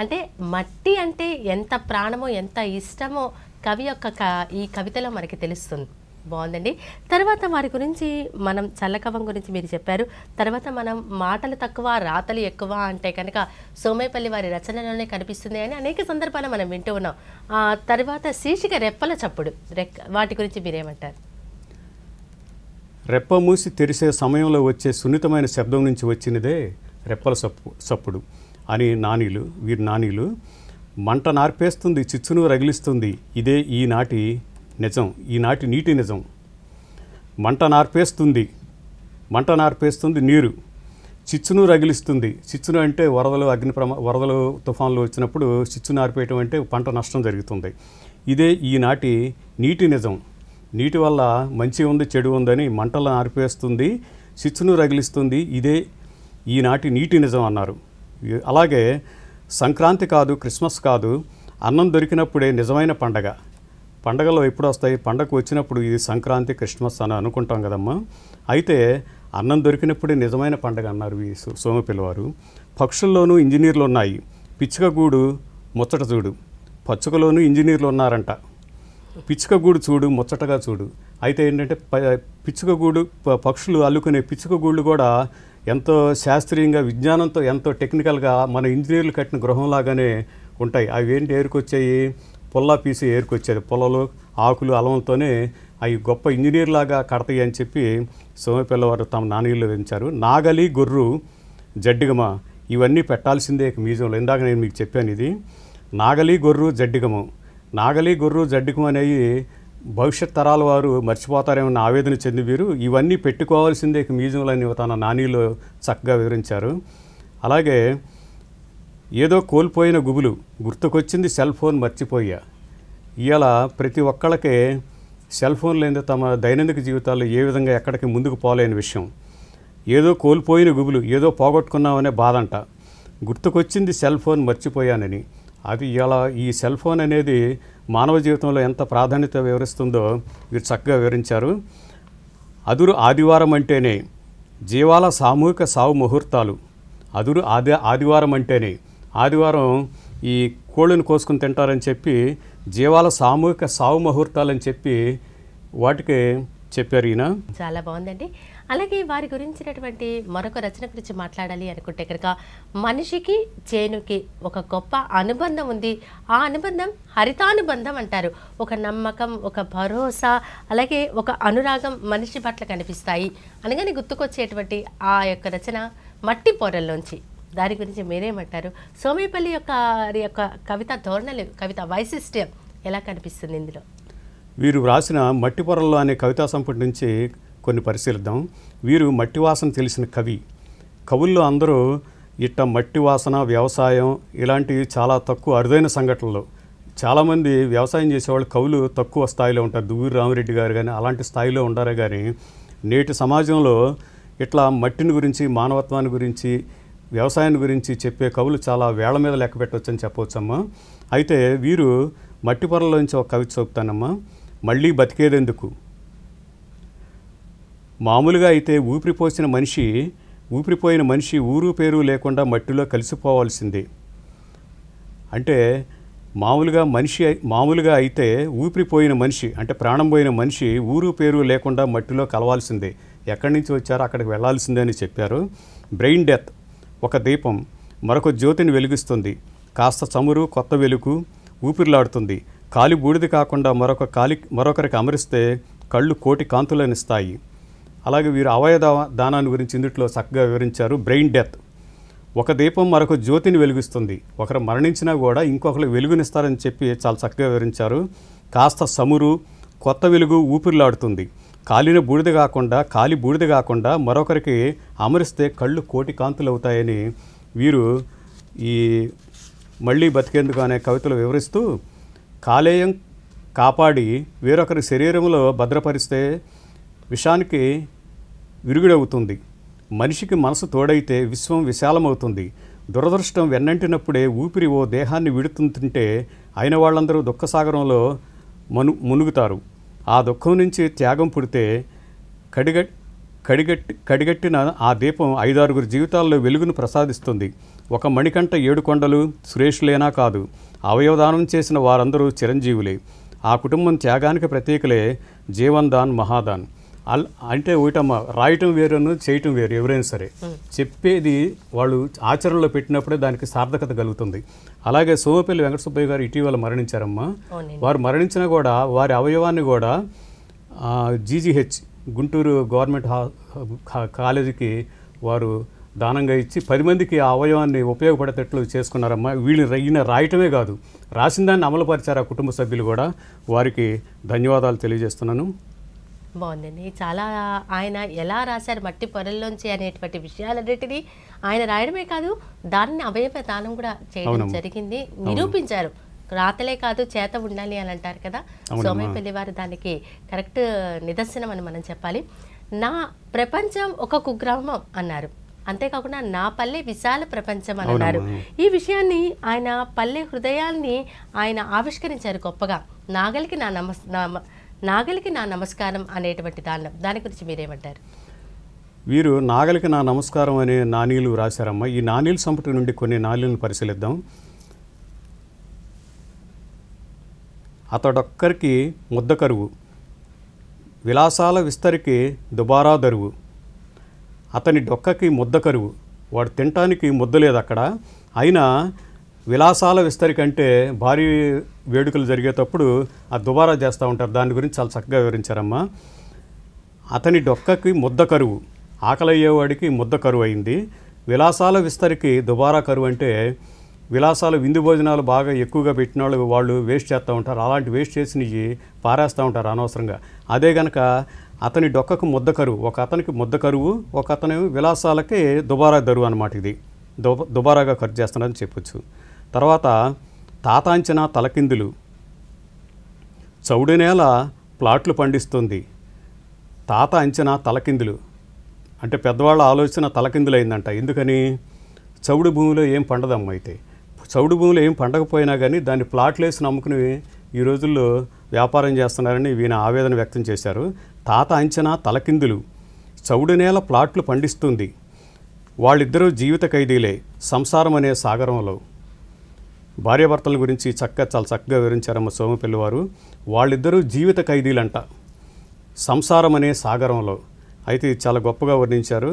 అంటే మట్టి అంటే ఎంత ప్రాణమో ఎంత ఇష్టమో కవి యొక్క ఈ కవితలో మనకి తెలుస్తుంది. బాగుందండి. తర్వాత వారి గురించి మనం చల్లకవం గురించి మీరు చెప్పారు. తర్వాత మనం మాటలు తక్కువ రాతలు ఎక్కువ అంటే కనుక సోమేపల్లి వారి రచనలోనే కనిపిస్తుంది అని అనేక సందర్భాలు మనం వింటూ ఉన్నాం. తర్వాత శీర్షిక రెప్పల చప్పుడు, వాటి గురించి మీరేమంటారు? రెప్ప మూసి తెరిసే సమయంలో వచ్చే సున్నితమైన శబ్దం నుంచి వచ్చినదే రెప్పల చప్పుడు అని వీరి నానీలు. మంట నార్పేస్తుంది, చిచ్చును రగిలిస్తుంది, ఇదే ఈనాటి నీటి నిజం. మంట నార్పేస్తుంది నీరు, చిచ్చును రగిలిస్తుంది. చిచ్చును అంటే వరదలు తుఫాన్లు వచ్చినప్పుడు చిచ్చు నార్పేయటం అంటే పంట నష్టం జరుగుతుంది. ఇదే ఈనాటి నీటి నిజం. నీటి వల్ల మంచి ఉంది చెడు ఉందని మంటలు నార్పేస్తుంది, చిచ్చును రగిలిస్తుంది, ఇదే ఈనాటి నీటి నిజం అన్నారు. అలాగే సంక్రాంతి కాదు, క్రిస్మస్ కాదు, అన్నం దొరికినప్పుడే నిజమైన పండగ. పండగలు ఎప్పుడు వస్తాయి? పండగ వచ్చినప్పుడు ఇది సంక్రాంతి, క్రిస్మస్ అని అనుకుంటాం కదమ్మా. అయితే అన్నం దొరికినప్పుడే నిజమైన పండగ అన్నారు ఈ సోమపల్లి వారు. పక్షుల్లోనూ ఇంజనీర్లు ఉన్నాయి, పిచ్చుక గూడు ముచ్చట చూడు. పచ్చుకలోనూ ఇంజనీర్లు ఉన్నారంట. పిచ్చుక గూడు చూడు, ముచ్చటగా చూడు. అయితే ఏంటంటే పిచ్చుక గూడు, పక్షులు అల్లుకునే పిచ్చుక గూళ్ళు కూడా ఎంతో శాస్త్రీయంగా విజ్ఞానంతో ఎంతో టెక్నికల్గా మన ఇంజనీర్లు కట్టిన గృహంలాగానే ఉంటాయి. అవి ఏంటి ఏరుకొచ్చాయి? పొల్లా పీసి ఏరుకొచ్చేది. పొలాలు ఆకులు అలములతోనే అవి గొప్ప ఇంజనీర్లాగా కడతాయి అని చెప్పి సోమపిల్లవారు తమ నాన్నీళ్ళు వించారు. నాగలి, గొర్రు, జడ్డిగమ ఇవన్నీ పెట్టాల్సిందే మ్యూజియంలో. ఇందాక నేను మీకు చెప్పాను ఇది. నాగలి, గొర్రు, జడ్డిగం అనేవి భవిష్యత్ తరాల వారు మర్చిపోతారేమన్న ఆవేదన చెంది వీరు ఇవన్నీ పెట్టుకోవాల్సిందే మ్యూజియంలో అని తన నానీలో చక్కగా వివరించారు. అలాగే ఏదో కోల్పోయిన గుబులు, గుర్తుకొచ్చింది సెల్ ఫోన్ మర్చిపోయా. ఇవాళ ప్రతి ఒక్కళ్ళకే సెల్ ఫోన్ లేని తమ దైనందిక జీవితాల్లో ఏ విధంగా ఎక్కడికి ముందుకు పోలేని విషయం. ఏదో కోల్పోయిన గుబులు, ఏదో పోగొట్టుకున్నామనే బాధంట. గుర్తుకొచ్చింది సెల్ ఫోన్ మర్చిపోయానని. అది ఇలా ఈ సెల్ ఫోన్ అనేది మానవ జీవితంలో ఎంత ప్రాధాన్యత వివరిస్తుందో వీరు చక్కగా వివరించారు. అదురు ఆదివారం అంటేనే జీవాల సామూహిక సావు ముహూర్తాలు. ఆదివారం అంటేనే ఆదివారం ఈ కోళ్ళను కోసుకుని తింటారని చెప్పి జీవాల సామూహిక సావు ముహూర్తాలని చెప్పి వాటికి చెప్పారు ఈయన. చాలా బాగుందండి. అలాగే వారి గురించినటువంటి మరొక రచన గురించి మాట్లాడాలి అనుకుంటే కనుక మనిషికి చేనుకి ఒక గొప్ప అనుబంధం ఉంది. ఆ అనుబంధం హరితానుబంధం అంటారు. ఒక నమ్మకం, ఒక భరోసా, అలాగే ఒక అనురాగం మనిషి పట్ల కనిపిస్తాయి అనగానే గుర్తుకొచ్చేటువంటి ఆ యొక్క రచన మట్టి పొరల్లోంచి. దాని గురించి మీరేమంటారు? సోమేపల్లి యొక్క కవిత ధోరణులు, కవిత వైశిష్ట్యం ఎలా కనిపిస్తుంది ఇందులో? వీరు వ్రాసిన మట్టి పొరల్లో అనే కవితా సంపుటి నుంచి కొన్ని పరిశీలిద్దాం. వీరు మట్టి వాసన తెలిసిన కవుల్లో అందరూ ఇట్ట మట్టి వాసన, వ్యవసాయం ఇలాంటివి చాలా తక్కువ అరుదైన సంఘటనలు. చాలామంది వ్యవసాయం చేసేవాళ్ళు కవులు తక్కువ స్థాయిలో ఉంటారు. దువ్వూరి రామిరెడ్డి గారు కానీ అలాంటి స్థాయిలో ఉండారే కానీ నేటి సమాజంలో ఇట్లా మట్టిని గురించి, మానవత్వాన్ని గురించి, వ్యవసాయాన్ని గురించి చెప్పే కవులు చాలా వేళ్ల మీద లెక్క పెట్టవచ్చని చెప్పవచ్చమ్మా. అయితే వీరు మట్టి పొరలోంచి ఒక కవిత చెప్తానమ్మా. మళ్ళీ బతికేదెందుకు? మామూలుగా అయితే ఊపిరిపోయిన మనిషి ఊరు పేరు లేకుండా మట్టిలో కలిసిపోవాల్సిందే. అంటే మామూలుగా అయితే ఊపిరిపోయిన మనిషి అంటే ప్రాణం పోయిన మనిషి ఊరు పేరు లేకుండా మట్టిలో కలవాల్సిందే. ఎక్కడి నుంచి వచ్చారో అక్కడికి వెళ్లాల్సిందే అని చెప్పారు. బ్రెయిన్ డెత్ ఒక దీపం మరొక జ్యోతిని వెలిగిస్తుంది. కాస్త చమురు కొత్త వెలుగు ఊపిరిలాడుతుంది. కాలి బూడిద కాకుండా మరొకరికి అమరిస్తే కళ్ళు కోటి కాంతులనిస్తాయి. అలాగే వీరు దానాన్ని గురించి ఇందుట్లో చక్కగా వివరించారు. బ్రెయిన్ డెత్, ఒక దీపం మరొక జ్యోతిని వెలిగిస్తుంది, ఒకరు మరణించినా కూడా ఇంకొకరు వెలుగునిస్తారని చెప్పి చాలా చక్కగా వివరించారు. కాస్త సమురు, కొత్త వెలుగు ఊపిరిలాడుతుంది, కాలి బూడిద కాకుండా మరొకరికి అమరిస్తే కళ్ళు కోటి కాంతులు అవుతాయని వీరు ఈ మళ్ళీ బతికేందుకు అనే కవితలు వివరిస్తూ, కాలేయం కాపాడి వేరొకరి శరీరంలో భద్రపరిస్తే విషానికి విరుగుడవుతుంది, మనిషికి మనసు తోడైతే విశ్వం విశాలమవుతుంది, దురదృష్టం వెన్నంటినప్పుడే ఊపిరి ఓ దేహాన్ని విడుతుంటే అయిన వాళ్ళందరూ దుఃఖసాగరంలో మునుగుతారు, ఆ దుఃఖం నుంచి త్యాగం పుడితే కడిగట్టిన ఆ దీపం 5-6 జీవితాల్లో వెలుగును ప్రసాదిస్తుంది, ఒక మణికంఠ 7 కొండలు సురేషులేనా కాదు, అవయవదానం చేసిన వారందరూ చిరంజీవులే, ఆ కుటుంబం త్యాగానికి ప్రతీకలే, జీవన్దాన్ మహాదాన్. అంటే ఒకటమ్మ, రాయటం వేరును చేయటం వేరు. ఎవరైనా సరే చెప్పేది వాళ్ళు ఆచరణలో పెట్టినప్పుడే దానికి సార్థకత కలుగుతుంది. అలాగే సోమపల్లి వెంకట సుబ్బయ్య గారు ఇటీవల మరణించారమ్మా. వారు మరణించినా కూడా వారి అవయవాన్ని కూడా జీజీహెచ్ గుంటూరు గవర్నమెంట్ కాలేజీకి వారు దానంగా ఇచ్చి 10 మందికి ఆ అవయవాన్ని ఉపయోగపడేటట్లు చేసుకున్నారమ్మా. ఈయన రాయటమే కాదు, రాసిన దాన్ని అమలుపరిచారు ఆ కుటుంబ సభ్యులు కూడా. వారికి ధన్యవాదాలు తెలియజేస్తున్నాను. బాగుందండి. చాలా ఆయన ఎలా రాశారు మట్టి పొరల్లోంచి అనేటువంటి విషయాలన్నిటినీ ఆయన రాయడమే కాదు, దాన్ని అవయవ దానం కూడా చేయడం జరిగింది, నిరూపించారు. రాతలే కాదు చేత ఉండాలి అని అంటారు కదా, సోమపల్లి వారు దానికి కరెక్ట్ నిదర్శనం అని మనం చెప్పాలి. నా ప్రపంచం ఒక కుగ్రామం అన్నారు, అంతేకాకుండా నా పల్లె విశాల ప్రపంచం అని అన్నారు. ఈ విషయాన్ని ఆయన పల్లె హృదయాల్ని ఆయన ఆవిష్కరించారు గొప్పగా. నాగలికి నా నమస్కారం అనేటువంటి దాని గురించి మీరేమంటారు? వీరు నాగలికి నా నమస్కారం అనే నాణీలు రాశారమ్మా. ఈ నాణీల సంపుటి నుండి కొన్ని నాణీలను పరిశీలిద్దాం. అతడొక్కరికి ముద్ద కరువు, విలాసాల విస్తరికి దుబారా దరువు, అతని డొక్కకి ముద్ద కరువు, వాడు తినటానికి ముద్ద లేదు అక్కడ, అయినా విలాసాల విస్తరి కంటే భారీ వేడుకలు జరిగేటప్పుడు ఆ దుబారా చేస్తూ ఉంటారు. దాని గురించి చాలా చక్కగా వివరించారమ్మా. అతని డొక్కకి ముద్ద కరువు, ఆకలయ్యేవాడికి ముద్ద కరువు అయింది. విలాసాల విస్తరికి దుబారా కరువు అంటే విలాసాలు విందు భోజనాలు బాగా ఎక్కువగా పెట్టిన వాళ్ళు వేస్ట్ చేస్తూ ఉంటారు, అలాంటి వేస్ట్ చేసినవి పారేస్తూ ఉంటారు అనవసరంగా. అదే కనుక అతని డొక్కకు ముద్ద కరువు, ఒక అతనికి ముద్ద కరువు, ఒక అతని విలాసాలకి దుబారా దరువు అన్నమాట. ఇది దుబారాగా ఖర్చు చేస్తున్నారని చెప్పొచ్చు. తర్వాత తాతాంచన తలకిందులు, చౌడు నేల ప్లాట్లు పండిస్తుంది, తాత అంచనా తలకిందులు అంటే పెద్దవాళ్ళ ఆలోచన తలకిందులైందంట. ఎందుకని? చౌడు భూమిలో ఏం పండదమ్మ. అయితే చౌడు భూమిలో ఏం పండకపోయినా కానీ దాన్ని ప్లాట్లు వేసి నమ్ముకుని ఈ రోజుల్లో వ్యాపారం చేస్తున్నారని వీణ ఆవేదన వ్యక్తం చేశారు. తాత అంచనా తలకిందులు, చౌడు నేల ప్లాట్లు పండిస్తుంది, వాళ్ళిద్దరూ జీవిత ఖైదీలే సంసారం అనే సాగరంలో. భార్యాభర్తల గురించి చాలా చక్కగా వివరించారమ్మ సోమపల్లి వారు. వాళ్ళిద్దరూ జీవిత ఖైదీలంట సంసారం అనే సాగరంలో. అయితే చాలా గొప్పగా వర్ణించారు.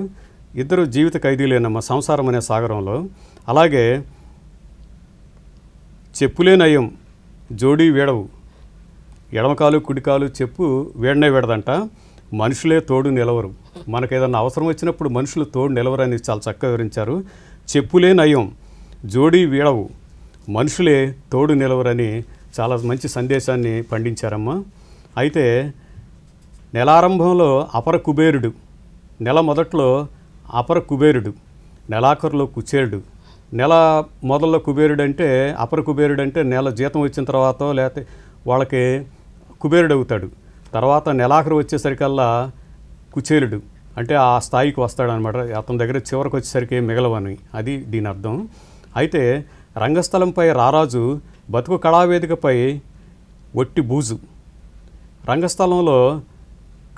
ఇద్దరు జీవిత ఖైదీలేనమ్మ సంసారం అనే సాగరంలో. అలాగే చెప్పులే నయం జోడీ వీడవు, ఎడమకాలు కుడికాలు చెప్పు వీడనే వీడదంట, మనుషులే తోడు నిలవరు. మనకేదన్నా అవసరం వచ్చినప్పుడు మనుషులు తోడు నిలవరని చాలా చక్కగా వివరించారు. చెప్పులే నయం జోడీ వీడవు, మనుషులే తోడు నిలవరని చాలా మంచి సందేశాన్ని పండించారమ్మా. అయితే నెలారంభంలో అపర కుబేరుడు, నెల మొదట్లో అపర కుబేరుడు, నెలాఖరులో కుచేరుడు. నెల మొదల్లో కుబేరుడు అంటే అపర కుబేరుడు అంటే నెల జీతం వచ్చిన తర్వాత లేకపోతే వాళ్ళకి కుబేరుడు అవుతాడు. తర్వాత నెలాఖరు వచ్చేసరికల్లా కుచేలుడు అంటే ఆ స్థాయికి వస్తాడనమాట. అతని దగ్గర చివరికి వచ్చేసరికి మిగలవని, అది దీని అర్థం. అయితే రంగస్థలంపై రారాజు, బతుకు కళావేదికపై ఒట్టి బూజు. రంగస్థలంలో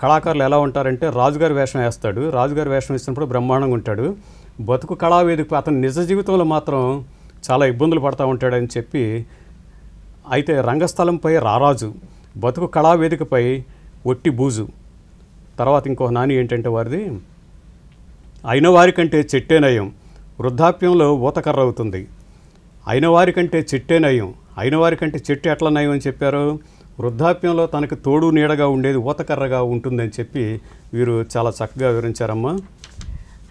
కళాకారులు ఎలా ఉంటారంటే రాజుగారి వేషం వేస్తాడు, రాజుగారి వేషం వేసినప్పుడు బ్రహ్మాండంగా ఉంటాడు. బతుకు కళావేదికపై అతని నిజ జీవితంలో మాత్రం చాలా ఇబ్బందులు పడుతూ ఉంటాడని చెప్పి, అయితే రంగస్థలంపై రారాజు, బతుకు కళావేదికపై ఒట్టి బూజు. తర్వాత ఇంకో నాని ఏంటంటే వారిది, అయిన వారికంటే చెట్టే నయం, వృద్ధాప్యంలో ఊతకర్ర అవుతుంది. అయిన వారికంటే చెట్టే నయం, అయిన వారికంటే చెట్టు ఎట్లా నయం అని చెప్పారు? వృద్ధాప్యంలో తనకు తోడు నీడగా ఉండేది ఊతకర్రగా ఉంటుందని చెప్పి వీరు చాలా చక్కగా వివరించారమ్మా.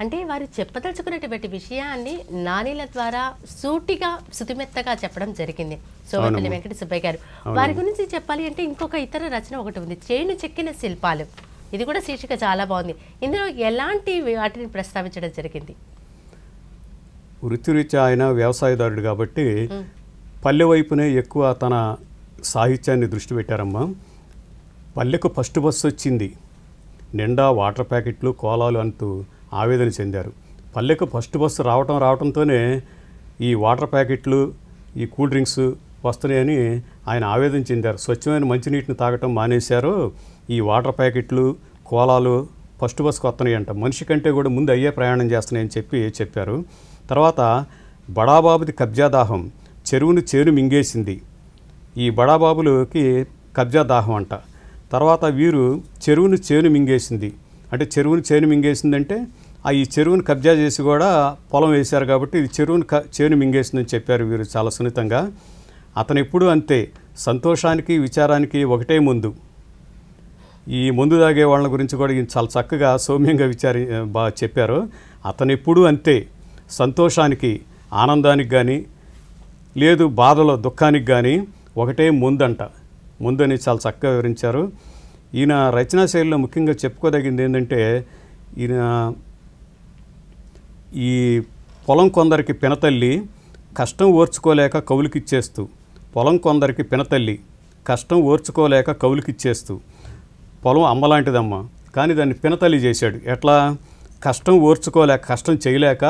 అంటే వారు చెప్పదలుచుకున్నటువంటి విషయాన్ని నానీల ద్వారా సూటిగా సుతిమెత్తగా చెప్పడం జరిగింది సోమపల్లి వెంకట సుబ్బయ్య గారు. వారి గురించి చెప్పాలి అంటే ఇంకొక ఇతర రచన ఒకటి ఉంది, చేను చెక్కిన శిల్పాలు. ఇది కూడా శీర్షిక చాలా బాగుంది. ఇందులో ఎలాంటి వాటిని ప్రస్తావించడం జరిగింది? వృత్తిరీత్యా ఆయన వ్యవసాయదారుడు కాబట్టి పల్లె వైపునే ఎక్కువ తన సాహిత్యాన్ని దృష్టి పెట్టారమ్మా. పల్లెకు ఫస్ట్ బస్సు వచ్చింది, నిండా వాటర్ ప్యాకెట్లు కోలాలు అంటూ ఆవేదన చెందారు. పల్లెకు ఫస్ట్ బస్సు రావడంతోనే ఈ వాటర్ ప్యాకెట్లు ఈ కూల్ డ్రింక్స్ వస్తున్నాయని ఆయన ఆవేదన చెందారు. స్వచ్ఛమైన మంచినీటిని తాగటం మానేశారు, ఈ వాటర్ ప్యాకెట్లు కోలాలు ఫస్ట్ బస్సుకు వస్తున్నాయంట, మనిషి కంటే కూడా ముందు అయ్యే ప్రయాణం చేస్తున్నాయని చెప్పారు. తర్వాత బడాబాబుది కబ్జా దాహం, చెరువును చేను మింగేసింది. ఈ బడాబాబులకి కబ్జా దాహం అంట. తర్వాత వీరు చెరువును చేను మింగేసింది అంటే చెరువును చేను మింగేసిందంటే ఈ చెరువును కబ్జా చేసి కూడా పొలం వేశారు కాబట్టి ఇది చెరువును చేను మింగేసిందని చెప్పారు వీరు చాలా సున్నితంగా. అతను ఎప్పుడూ అంతే, సంతోషానికి విచారానికి ఒకటే ముందు. ఈ మందు తాగే వాళ్ళ గురించి కూడా ఈయన చాలా చక్కగా సౌమ్యంగా బాగా చెప్పారు. అతను ఎప్పుడూ అంతే, సంతోషానికి ఆనందానికి కానీ లేదు బాధలో దుఃఖానికి కానీ ఒకటే ముందంట. ముందు అని చాలా చక్కగా వివరించారు. ఈయన రచనా శైలిలో ముఖ్యంగా చెప్పుకోదగింది ఏంటంటే ఈయన ఈ పొలం కొందరికి పినతల్లి కష్టం ఓర్చుకోలేక కౌలుకిచ్చేస్తూ, పొలం కొందరికి పినతల్లి కష్టం ఓర్చుకోలేక కౌలుకిచ్చేస్తూ, పొలం అమ్మలాంటిదమ్మ కానీ దాన్ని పినతల్లి చేశాడు. ఎట్లా? కష్టం ఓర్చుకోలేక కష్టం చేయలేక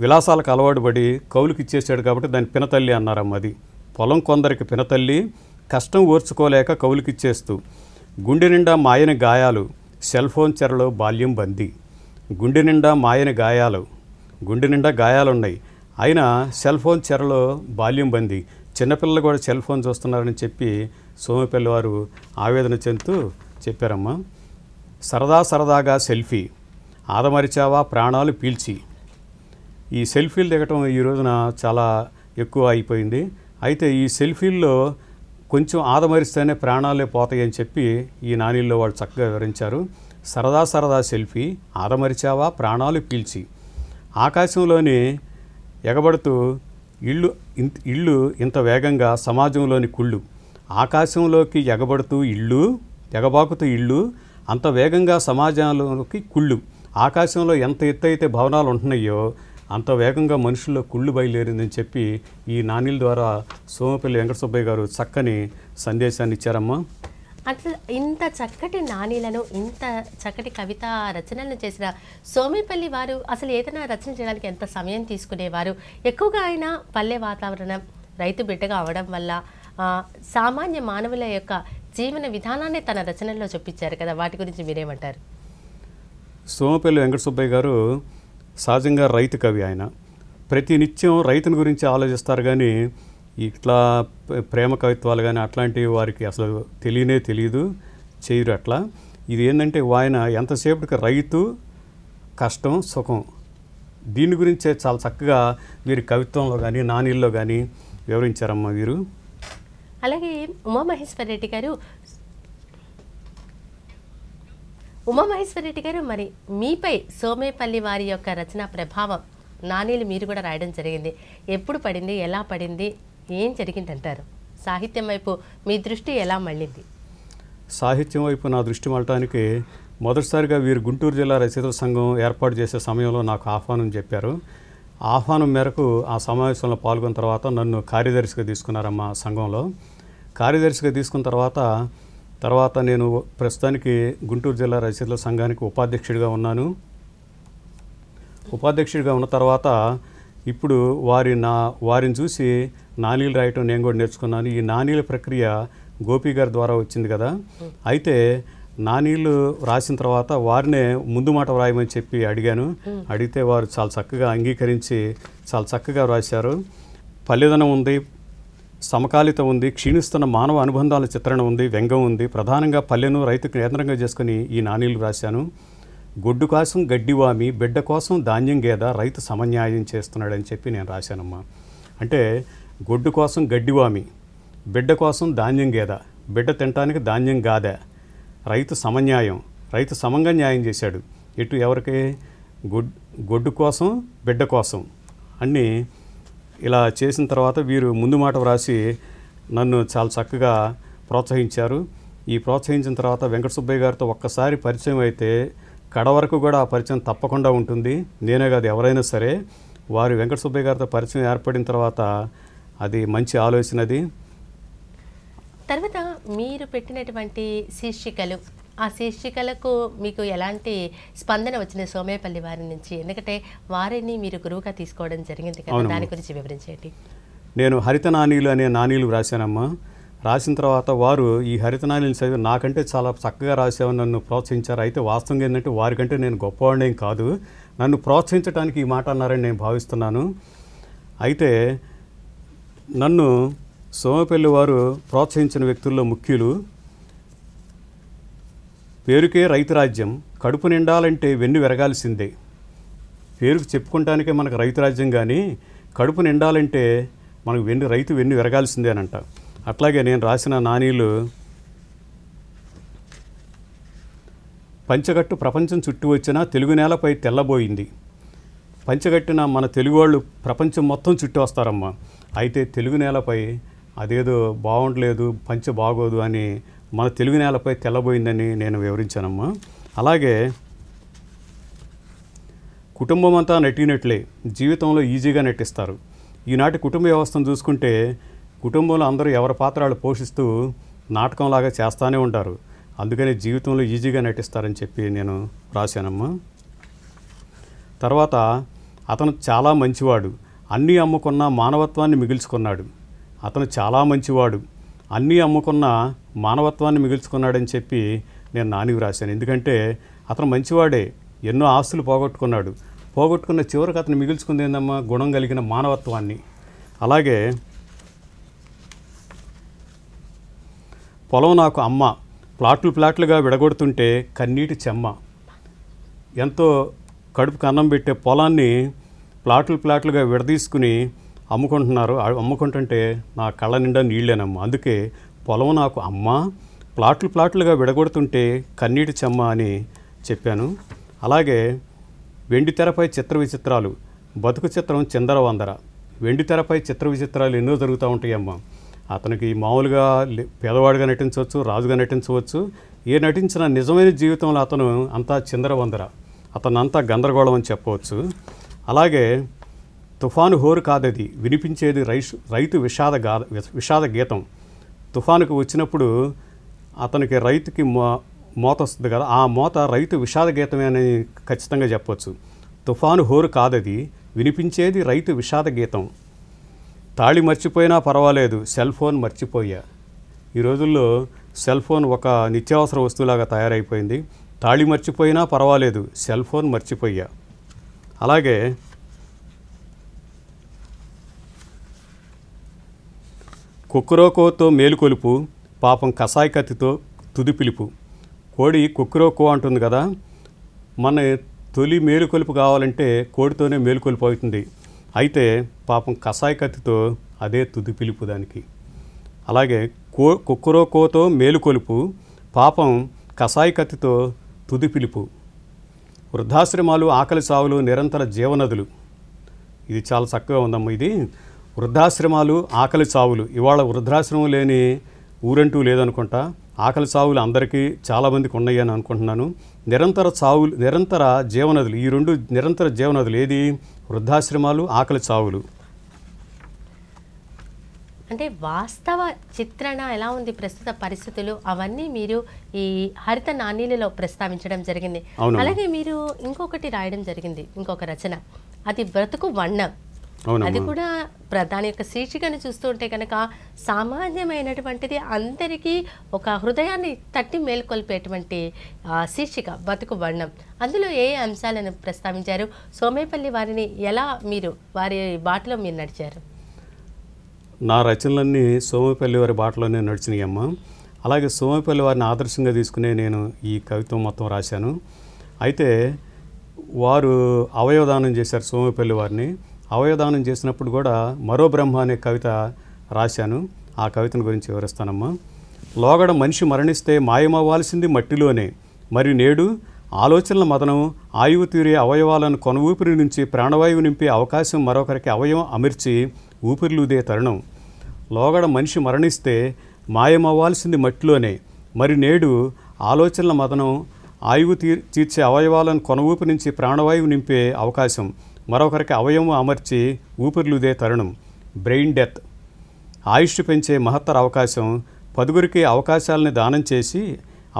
విలాసాలకు అలవాటు పడి కౌలుకి ఇచ్చేసాడు కాబట్టి దాన్ని పినతల్లి అన్నారమ్మ. అది పొలం కొందరికి పినతల్లి కష్టం ఓర్చుకోలేక కౌలుకిచ్చేస్తూ, గుండె నిండా మాయని గాయాలు సెల్ ఫోన్ చెరలో బాల్యం బందీ. గుండె నిండా మాయని గాయాలు, గుండె నిండా గాయాలున్నాయి అయినా సెల్ ఫోన్ చెరలో బాల్యం బందీ. చిన్నపిల్లలు కూడా సెల్ ఫోన్ చూస్తున్నారని చెప్పి సోమపల్లి వారు ఆవేదన చెందుతూ చెప్పారమ్మా. సరదాగా సెల్ఫీ ఆదమరిచావా ప్రాణాలు పీల్చి. ఈ సెల్ఫీలు దిగటం ఈ రోజున చాలా ఎక్కువ అయిపోయింది. అయితే ఈ సెల్ఫీల్లో కొంచెం ఆదమరిస్తేనే ప్రాణాలే పోతాయని చెప్పి ఈ నానీల్లో వాళ్ళు చక్కగా వివరించారు. సరదా సెల్ఫీ ఆదమరిచావా ప్రాణాలు పీల్చి. ఆకాశంలోని ఎగబడుతూ ఇళ్ళు ఇంత వేగంగా సమాజంలోని కుళ్ళు. ఆకాశంలోకి ఎగబాకుతూ ఇళ్ళు అంత వేగంగా సమాజంలోకి కుళ్ళు. ఆకాశంలో ఎంత ఎత్తు అయితే భవనాలు ఉంటున్నాయో అంత వేగంగా మనుషుల్లో కుళ్ళు బయలుదేరిందని చెప్పి ఈ నానీల ద్వారా సోమపల్లి వెంకట సుబ్బయ్య గారు చక్కని సందేశాన్ని ఇచ్చారమ్మా. అట్లా ఇంత చక్కటి నానీలను ఇంత చక్కటి కవితా రచనలను చేసిన సోమపల్లి వారు అసలు ఏదైనా రచన చేయడానికి ఎంత సమయం తీసుకునేవారు? ఎక్కువగా ఆయన పల్లె వాతావరణం, రైతు బిడ్డగా అవడం వల్ల సామాన్య మానవుల యొక్క జీవన విధానాన్ని తన రచనల్లో చూపించారు కదా, వాటి గురించి మీరేమంటారు? సోమపల్లి వెంకట సుబ్బయ్య గారు సహజంగా రైతు కవి. ఆయన ప్రతి నిత్యం రైతుని గురించి ఆలోచిస్తారు కానీ ఇట్లా ప్రేమ కవిత్వాలు కానీ అట్లాంటివి వారికి అసలు తెలియదు, చేయరు. అట్లా ఇది ఏంటంటే ఆయన ఎంతసేపటికి రైతు కష్టం సుఖం దీని గురించే చాలా చక్కగా వీరి కవిత్వంలో కానీ నానీల్లో కానీ వివరించారమ్మా వీరు. అలాగే ఉమామహేశ్వర రెడ్డి గారు మరి మీపై సోమేపల్లి వారి యొక్క రచన ప్రభావం నానీలు మీరు కూడా రాయడం జరిగింది. ఎప్పుడు పడింది, ఎలా పడింది, ఏం జరిగిందంటారు? సాహిత్యం వైపు మీ దృష్టి ఎలా మళ్ళింది? సాహిత్యం వైపు నా దృష్టి మళ్ళటానికి మొదటిసారిగా వీరు గుంటూరు జిల్లా రచయితల సంఘం ఏర్పాటు చేసే సమయంలో నాకు ఆహ్వానం చెప్పారు. ఆహ్వానం మేరకు ఆ సమావేశంలో పాల్గొన్న తర్వాత నన్ను కార్యదర్శిగా తీసుకున్నారమ్మా సంఘంలో. కార్యదర్శిగా తీసుకున్న తర్వాత నేను ప్రస్తుతానికి గుంటూరు జిల్లా రచయితల సంఘానికి ఉపాధ్యక్షుడిగా ఉన్నాను. ఉపాధ్యక్షుడిగా ఉన్న తర్వాత ఇప్పుడు వారిని చూసి నానీలు రాయటం నేను కూడా నేర్చుకున్నాను. ఈ నానీల ప్రక్రియ గోపి గారి ద్వారా వచ్చింది కదా. అయితే నానీలు రాసిన తర్వాత వారినే ముందు మాట వ్రాయమని చెప్పి అడిగితే వారు చాలా చక్కగా అంగీకరించి చాలా చక్కగా రాశారు. పల్లెదనం ఉంది, సమకాలిత ఉంది, క్షీణిస్తున్న మానవ అనుబంధాల చిత్రణ ఉంది, వ్యంగ్యం ఉంది. ప్రధానంగా పల్లెను రైతుకు కేంద్రంగా చేసుకుని ఈ నానీలు రాశాను. గొడ్డు కోసం గడ్డివామి, బిడ్డ కోసం ధాన్యం గేద, రైతు సమన్యాయం చేస్తున్నాడని చెప్పి నేను రాశానమ్మా. అంటే గొడ్డు కోసం గడ్డివామి, బిడ్డ కోసం ధాన్యం గేద, బిడ్డ తినటానికి ధాన్యం గాదా. రైతు సమన్యాయం, రైతు సమంగా న్యాయం చేశాడు. ఎటు ఎవరికి? గొడ్డు కోసం బిడ్డ కోసం అన్నీ ఇలా చేసిన తర్వాత వీరు ముందు మాట వ్రాసి నన్ను చాలా చక్కగా ప్రోత్సహించారు. ఈ ప్రోత్సహించిన తర్వాత వెంకట సుబ్బయ్య గారితో ఒక్కసారి పరిచయం అయితే కడ వరకు కూడా ఆ పరిచయం తప్పకుండా ఉంటుంది. నేనే కాదు ఎవరైనా సరే వారి వెంకట సుబ్బయ్య గారితో పరిచయం ఏర్పడిన తర్వాత అది మంచి ఆలోచనది. తర్వాత మీరు పెట్టినటువంటి శీర్షికలు, ఆ శీర్షికలకు మీకు ఎలాంటి స్పందన వచ్చింది సోమేపల్లి వారి నుంచి? ఎందుకంటే వారిని మీరు గురువుగా తీసుకోవడం జరిగింది కదా, దాని గురించి వివరించండి. నేను హరిత నానీలు అనే నానీలు రాశానమ్మా. రాసిన తర్వాత వారు ఈ హరిత నానీలు చదివి నాకంటే చాలా చక్కగా రాసావని నన్ను ప్రోత్సహించారు. అయితే వాస్తవంగా ఏంటంటే వారికంటే నేను గొప్పవాడినేం కాదు, నన్ను ప్రోత్సహించడానికి ఈ మాట అన్నారని నేను భావిస్తున్నాను. అయితే నన్ను సోమపల్లి వారు ప్రోత్సహించిన వ్యక్తుల్లో ముఖ్యులు. పేరుకే రైతు రాజ్యం, కడుపు నిండాలంటే వెన్ను విరగాల్సిందే. పేరుకు చెప్పుకుంటానికే మనకు రైతు రాజ్యం, కానీ కడుపు నిండాలంటే మనకు రైతు వెన్ను విరగాల్సిందేనంట. అట్లాగే నేను రాసిన నానీలు పంచగట్టు ప్రపంచం చుట్టూ వచ్చినా తెలుగు నేలపై తెల్లబోయింది. పంచగట్టిన మన తెలుగు వాళ్ళు ప్రపంచం మొత్తం చుట్టూ వస్తారమ్మా. అయితే తెలుగు నేలపై అదేదో బాగుండలేదు, పంచ బాగోదు అని మన తెలుగు నేలపై తెల్లబోయిందని నేను వివరించానమ్మా. అలాగే కుటుంబం అంతా నటినట్లే జీవితంలో ఈజీగా నటిస్తారు. ఈనాటి కుటుంబ వ్యవస్థను చూసుకుంటే కుటుంబంలో అందరూ ఎవరి పాత్రలు పోషిస్తూ నాటకంలాగా చేస్తూనే ఉంటారు. అందుకని జీవితంలో ఈజీగా నటిస్తారని చెప్పి నేను రాశానమ్మా. తర్వాత అతను చాలా మంచివాడు, అన్నీ అమ్ముకున్న మానవత్వాన్ని మిగిల్చుకున్నాడు. అతను చాలా మంచివాడు, అన్నీ అమ్ముకున్న మానవత్వాన్ని మిగిల్చుకున్నాడని చెప్పి నేను నానికి రాశాను. ఎందుకంటే అతను మంచివాడే, ఎన్నో ఆస్తులు పోగొట్టుకున్న చివరికి అతను మిగిల్చుకుంది ఏందమ్మా? గుణం కలిగిన మానవత్వాన్ని. అలాగే పొలం నాకు అమ్మ, ప్లాట్లుగా విడగొడుతుంటే కన్నీటి చెమ్మ. ఎంతో కడుపుకు అన్నం పెట్టే పొలాన్ని ప్లాట్లుగా విడదీసుకుని అమ్ముకుంటుంటే నా కళ్ళ నిండా నీళ్ళేనమ్మా. అందుకే పొలం నాకు అమ్మ, ప్లాట్లుగా విడగొడుతుంటే కన్నీటి చెమ్మ అని చెప్పాను. అలాగే వెండి తెరపై చిత్ర విచిత్రాలు, బతుకు చిత్రం చిందరవందర. వెండి తెరపై చిత్ర విచిత్రాలు ఎన్నో జరుగుతూ ఉంటాయమ్మా. అతనికి మామూలుగా పేదవాడిగా నటించవచ్చు, రాజుగా నటించవచ్చు. ఏ నటించిన నిజమైన జీవితంలో అతను అంతా చిందరవందర, అతనంతా గందరగోళం అని చెప్పవచ్చు. అలాగే తుఫాను హోరు కాదది, వినిపించేది రైతు విషాద గీతం. తుఫానుకు వచ్చినప్పుడు అతనికి రైతుకి మోత వస్తుంది కదా, ఆ మోత రైతు విషాద గీతమే అని ఖచ్చితంగా చెప్పవచ్చు. తుఫాను హోరు కాదది, వినిపించేది రైతు విషాద గీతం. తాళి మర్చిపోయినా పర్వాలేదు, సెల్ ఫోన్ మర్చిపోయా. ఈ రోజుల్లో సెల్ ఫోన్ ఒక నిత్యావసర వస్తువులాగా తయారైపోయింది. తాళి మర్చిపోయినా పర్వాలేదు, సెల్ ఫోన్ మర్చిపోయా. అలాగే కుక్కురోకోతో మేలుకొలుపు, పాపం కసాయి కత్తితో తుది పిలుపు. కోడి కుక్కురోకో అంటుంది కదా, మన తొలి మేలుకొలుపు కావాలంటే కోడితోనే మేలుకొలుపు అవుతుంది. అయితే పాపం కసాయి కత్తితో అదే తుది పిలుపు దానికి. అలాగే కుక్కురోకోతో మేలుకొలుపు, పాపం కసాయి కత్తితో తుది పిలుపు. వృద్ధాశ్రమాలు, ఆకలి సావులు, నిరంతర జీవనదులు. ఇది చాలా చక్కగా ఉందమ్మా. ఇది వృద్ధాశ్రమాలు, ఆకలి చావులు. ఇవాళ వృద్ధాశ్రమం లేని ఊరంటూ లేదనుకుంటా. ఆకలి చావులు అందరికీ చాలామందికి ఉన్నాయి అని అనుకుంటున్నాను. నిరంతర జీవనదులు, ఈ రెండు నిరంతర జీవనదులు ఏది? వృద్ధాశ్రమాలు, ఆకలి చావులు. అంటే వాస్తవ చిత్రణ ఎలా ఉంది, ప్రస్తుత పరిస్థితులు అవన్నీ మీరు ఈ హరిత నాణీలలో ప్రస్తావించడం జరిగింది. అలాగే మీరు ఇంకొకటి రాయడం జరిగింది, ఇంకొక రచన, అది బ్రతుకు వర్ణం. అది కూడా దాని యొక్క శీర్షికను చూస్తుంటే కనుక సామాన్యమైనటువంటిది, అందరికీ ఒక హృదయాన్ని తట్టి మేల్కొల్పేటువంటి శీర్షిక బతుకు వర్ణం. అందులో ఏ అంశాలను ప్రస్తావించారు? సోమేపల్లి వారిని ఎలా మీరు వారి బాటలో మీరు నడిచారు? నా రచనలన్నీ సోమేపల్లి వారి బాటలోనే నడిచినాయమ్మా. అలాగే సోమేపల్లి వారిని ఆదర్శంగా తీసుకునే నేను ఈ కవిత్వం మొత్తం రాశాను. అయితే వారు అవయవదానం చేశారు సోమేపల్లి వారిని. అవయవదానం చేసినప్పుడు కూడా మరో బ్రహ్మ అనే కవిత రాశాను. ఆ కవితను గురించి వివరిస్తానమ్మా. లోగడ మనిషి మరణిస్తే మాయమవ్వాల్సింది మట్టిలోనే, మరి నేడు ఆలోచనల మదనం ఆయువు తీరే అవయవాలను కొన ఊపిరి నుంచి ప్రాణవాయువు నింపే అవకాశం మరొకరికి అవయవం అమర్చి ఊపిరిలూదే తరుణం. లోగడ మనిషి మరణిస్తే మాయమవ్వాల్సింది మట్టిలోనే, మరి నేడు ఆలోచనల మదనం ఆయువు తీర్చే అవయవాలను కొన ఊపిరి నుంచి ప్రాణవాయువు నింపే అవకాశం మరొకరికి అవయవం అమర్చి ఊపిరిలూదే తరుణం. Brain death. ఆయుష్ పెంచే మహత్తర అవకాశం. పదుగురికి అవకాశాలను దానం చేసి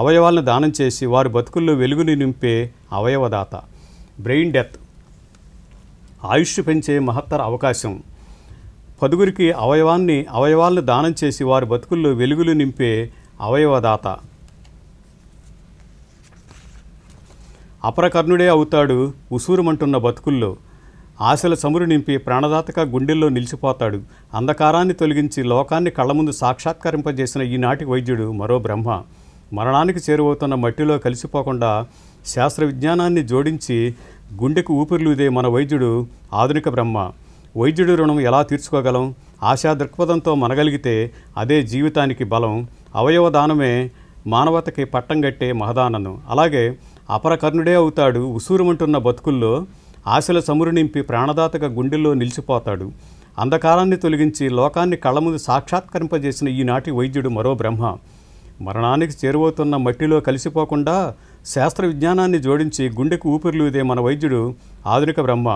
అవయవాలను దానం చేసి వారి బతుకుల్లో వెలుగుని నింపే అవయవదాత. Brain death. ఆయుష్ పెంచే మహత్తర అవకాశం. పదుగురికి అవయవాలను దానం చేసి వారి బతుకుల్లో వెలుగులు నింపే అవయవదాత. అపరకర్ణుడే అవుతాడు ఉసూరుమంటున్న బతుకుల్లో, ఆశల చమురు నింపి ప్రాణదాతగా గుండెల్లో నిలిచిపోతాడు. అంధకారాన్ని తొలగించి లోకాన్ని కళ్ళ ముందు సాక్షాత్కరింపజేసిన ఈనాటి వైద్యుడు మరో బ్రహ్మ. మరణానికి చేరువవుతున్న మట్టిలో కలిసిపోకుండా శాస్త్ర విజ్ఞానాన్ని జోడించి గుండెకు ఊపిరిలూదే మన వైద్యుడు ఆధునిక బ్రహ్మ. వైద్యుడి రుణం ఎలా తీర్చుకోగలం? ఆశా దృక్పథంతో మనగలిగితే అదే జీవితానికి బలం. అవయవ దానమే మానవతకి పట్టం కట్టే మహదానందం. అలాగే అపరకర్ణుడే అవుతాడు ఉసూరుమంటున్న బతుకుల్లో, ఆశల చమురు నింపి ప్రాణదాతగా గుండెల్లో నిలిచిపోతాడు. అంధకారాన్ని తొలగించి లోకాన్ని కళ్ళ ముందు సాక్షాత్కరింపజేసిన ఈనాటి వైద్యుడు మరో బ్రహ్మ. మరణానికి చేరువవుతున్న మట్టిలో కలిసిపోకుండా శాస్త్ర విజ్ఞానాన్ని జోడించి గుండెకు ఊపిరిలూదే మన వైద్యుడు ఆధునిక బ్రహ్మ.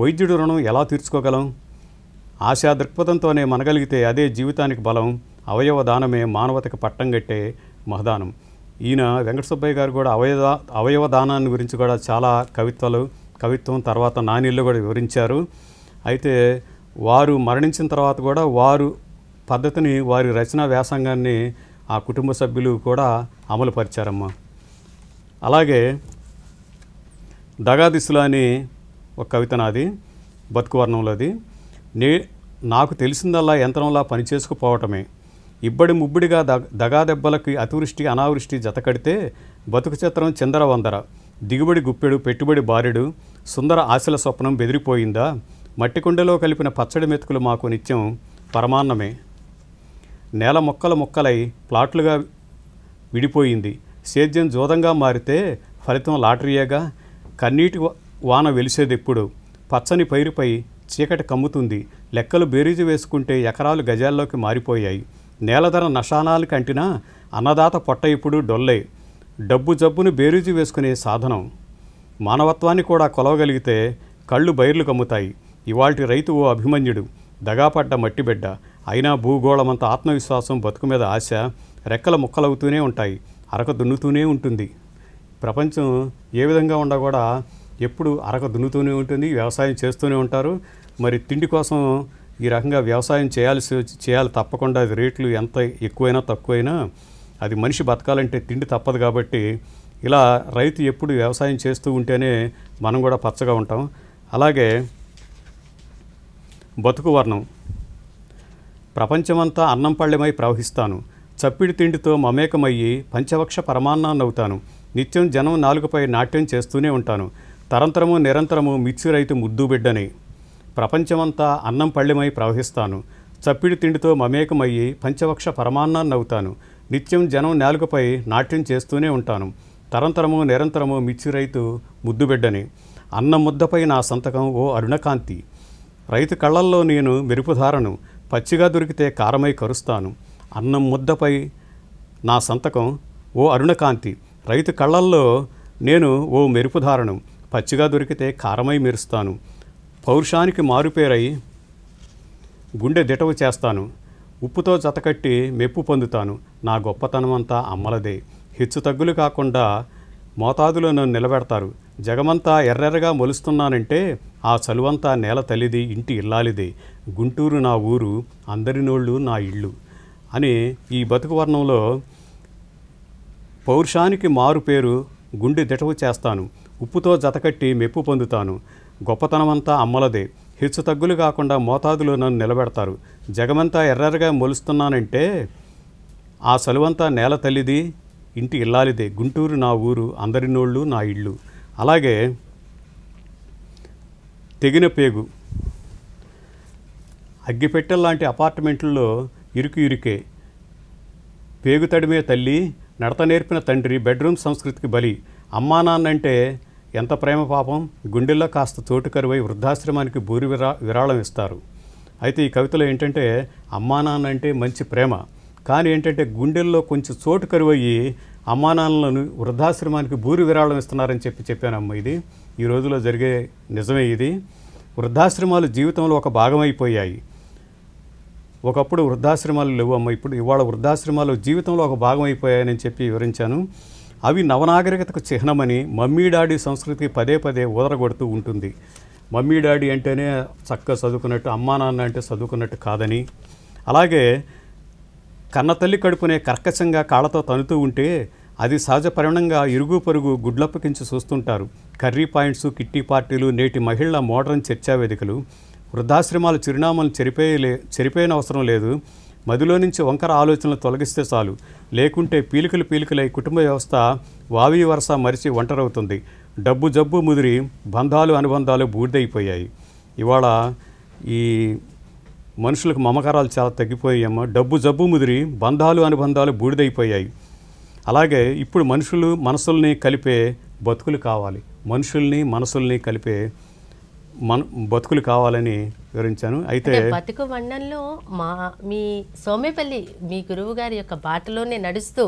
వైద్యుడు రుణం ఎలా తీర్చుకోగలం? ఆశా దృక్పథంతోనే మనగలిగితే అదే జీవితానికి బలం. అవయవ దానమే మానవతకు పట్టం కట్టే మహదానం. ఈయన వెంకట సుబ్బయ్య గారు కూడా అవయవ దానాన్ని గురించి కూడా చాలా కవిత్వం తర్వాత నానీళ్ళు కూడా వివరించారు. అయితే వారు మరణించిన తర్వాత కూడా వారు పద్ధతిని వారి రచనా వ్యాసంగాన్ని ఆ కుటుంబ సభ్యులు కూడా అమలుపరిచారమ్మా. అలాగే దగాదిశలు అని ఒక కవిత నాది, బతుకువర్ణంలోది. నాకు తెలిసిందల్లా యంత్రంలా పనిచేసుకుపోవటమే, ఇబ్బడి ముబ్బడిగా దగా దెబ్బలకి అతివృష్టి అనావృష్టి జతకడితే బతుకు చిత్రం చిందర వందర, దిగుబడి గుప్పెడు పెట్టుబడి బారెడు, సుందర ఆశల స్వప్నం బెదిరిపోయిందా, మట్టి కుండలో కలిపిన పచ్చడి మెతుకులు మాకు నిత్యం పరమాన్నమే. నేల మొక్కలై ప్లాట్లుగా విడిపోయింది, సేద్యం జోదంగా మారితే ఫలితం లాటరీయేగా, కన్నీటి వాన వెలిసేదెప్పుడు, పచ్చని పైరుపై చీకటి కమ్ముతుంది, లెక్కలు బేరీజు వేసుకుంటే ఎకరాలు గజాల్లోకి మారిపోయాయి, నేలధర నశానాలకు అంటినా అన్నదాత పొట్ట ఇప్పుడు డొల్లే, డబ్బు జబ్బును బేరీజు వేసుకునే సాధనం. మానవత్వాన్ని కూడా కొలవగలిగితే కళ్ళు బైర్లు కమ్ముతాయి. ఇవాల్టి రైతు ఓ అభిమన్యుడు, దగాపడ్డ మట్టిబిడ్డ, అయినా భూగోళమంత ఆత్మవిశ్వాసం, బతుకు మీద ఆశ రెక్కల ముక్కలవుతూనే ఉంటాయి, అరక దున్నుతూనే ఉంటుంది. ప్రపంచం ఏ విధంగా ఉన్నా కూడా ఎప్పుడు అరక దున్నుతూనే ఉంటుంది, వ్యవసాయం చేస్తూనే ఉంటారు. మరి తిండి కోసం ఈ రకంగా వ్యవసాయం చేయాలి తప్పకుండా. అది రేట్లు ఎంత ఎక్కువైనా తక్కువైనా అది మనిషి బతకాలంటే తిండి తప్పదు. కాబట్టి ఇలా రైతు ఎప్పుడు వ్యవసాయం చేస్తూ ఉంటేనే మనం కూడా పచ్చగా ఉంటాం. అలాగే బతుకు వర్ణం. ప్రపంచమంతా అన్నం పళ్ళెమై ప్రవహిస్తాను, చప్పిడి తిండితో మమేకమయ్యి పంచవక్ష పరమాన్నాన్నవుతాను, నిత్యం జనం నాలుగుపై నాట్యం చేస్తూనే ఉంటాను, తరంతరము నిరంతరము మిర్చి రైతు ముద్దు బిడ్డని. ప్రపంచమంతా అన్నం పళ్ళెమై ప్రవహిస్తాను, చప్పిడి తిండితో మమేకమయ్యి పంచవక్ష పరమాన్నాన్నవుతాను, నిత్యం జనం నాలుగుపై నాట్యం చేస్తూనే ఉంటాను, తరంతరము నిరంతరము మిర్చి రైతు ముద్దు బిడ్డని. అన్నం ముద్దపై నా సంతకం ఓ అరుణకాంతి, రైతు కళ్ళల్లో నేను మెరుపుధారను, పచ్చిగా దొరికితే కారమై కరుస్తాను. అన్నం ముద్దపై నా సంతకం ఓ అరుణకాంతి, రైతు కళ్ళల్లో నేను ఓ మెరుపుధారను, పచ్చిగా దొరికితే కారమై మెరుస్తాను. పౌరుషానికి మారుపేరై గుండె దిటవు చేస్తాను, ఉప్పుతో జతకట్టి మెప్పు పొందుతాను, నా గొప్పతనమంతా అమ్మలదే. హెచ్చు తగ్గులు కాకుండా మోతాదులో నన్ను నిలబెడతారు, జగమంతా ఎర్రెర్రగా మొలుస్తున్నానంటే ఆ చలువంతా నేల తల్లిది, ఇంటి ఇల్లాలిదే, గుంటూరు నా ఊరు, అందరినోళ్ళు నా ఇళ్ళు అని ఈ బతుకు వర్ణంలో పౌరుషానికి మారు పేరు గుండె దిటవు చేస్తాను, ఉప్పుతో జతకట్టి మెప్పు పొందుతాను, గొప్పతనమంతా అమ్మలదే, హెచ్చు తగ్గులు కాకుండా మోతాదులో నన్ను నిలబెడతారు, జగమంతా ఎర్రెర్రగా మొలుస్తున్నానంటే ఆ చలువంతా నేల తల్లిది, ఇంటి ఇల్లాలిదే, గుంటూరు నా ఊరు, అందరినోళ్ళు నా ఇళ్ళు. అలాగే తెగిన పేగు. అగ్గిపెట్టెల్లాంటి అపార్ట్మెంట్లలో ఇరుకే పేగుతడిమే తల్లి, నడత నేర్పిన తండ్రి, బెడ్రూమ్ సంస్కృతికి బలి. అమ్మా నాన్న అంటే ఎంత ప్రేమ పాపం, గుండెల్లో కాస్త చోటు కరువై వృద్ధాశ్రమానికి భూరి విరాళం ఇస్తారు. అయితే ఈ కవితలో ఏంటంటే అమ్మా నాన్న అంటే మంచి ప్రేమ, కానీ ఏంటంటే గుండెల్లో కొంచెం చోటు కరువయ్యి అమ్మా నాన్నలను వృద్ధాశ్రమానికి భూరి విరాళం ఇస్తున్నారని చెప్పానమ్మ. ఇది ఈ రోజులో జరిగే నిజమే. ఇది వృద్ధాశ్రమాలు జీవితంలో ఒక భాగం అయిపోయాయి. ఒకప్పుడు వృద్ధాశ్రమాలు లేవు అమ్మ, ఇవాళ వృద్ధాశ్రమాలు జీవితంలో ఒక భాగం అయిపోయాయని చెప్పి వివరించాను. అవి నవనాగరికతకు చిహ్నమని మమ్మీ డాడీ సంస్కృతి పదే పదే ఊదరగొడుతూ ఉంటుంది. మమ్మీ డాడీ అంటేనే చక్కగా చదువుకున్నట్టు, అమ్మా నాన్న అంటే చదువుకున్నట్టు కాదని. అలాగే కన్న తల్లి కడుపునే కర్కశంగా కాళ్ళతో తనుతూ ఉంటే అది సహజ పరిణంగా ఇరుగు పొరుగు గుడ్లప్పకించి చూస్తుంటారు. కర్రీ పాయింట్స్, కిట్టి పార్టీలు, నేటి మహిళల మోడర్న్ చర్చా వేదికలు. వృద్ధాశ్రమాలు చిరునామాలు చెరిపోయిన అవసరం లేదు. మదిలో నుంచి వంకర ఆలోచనలు తొలగిస్తే చాలు. లేకుంటే పీలికలై కుటుంబ వ్యవస్థ వావి వరస మరిచి ఒంటరవుతుంది. డబ్బు జబ్బు ముదిరి బంధాలు అనుబంధాలు బూడిదైపోయాయి. ఇవాళ ఈ మనుషులకు మమకారాలు చాలా తగ్గిపోయాయమ్మ. డబ్బు జబ్బు ముదిరి బంధాలు అనుబంధాలు బూడిదైపోయాయి. అలాగే ఇప్పుడు మనుషులు మనసుల్ని కలిపే బతుకులు కావాలి. మనుషుల్ని మనసుల్ని కలిపే బతుకులు కావాలని వివరించాను. అయితే బతుకు వర్ణంలో మీ సోమేపల్లి మీ గురువు గారి యొక్క బాటలోనే నడుస్తూ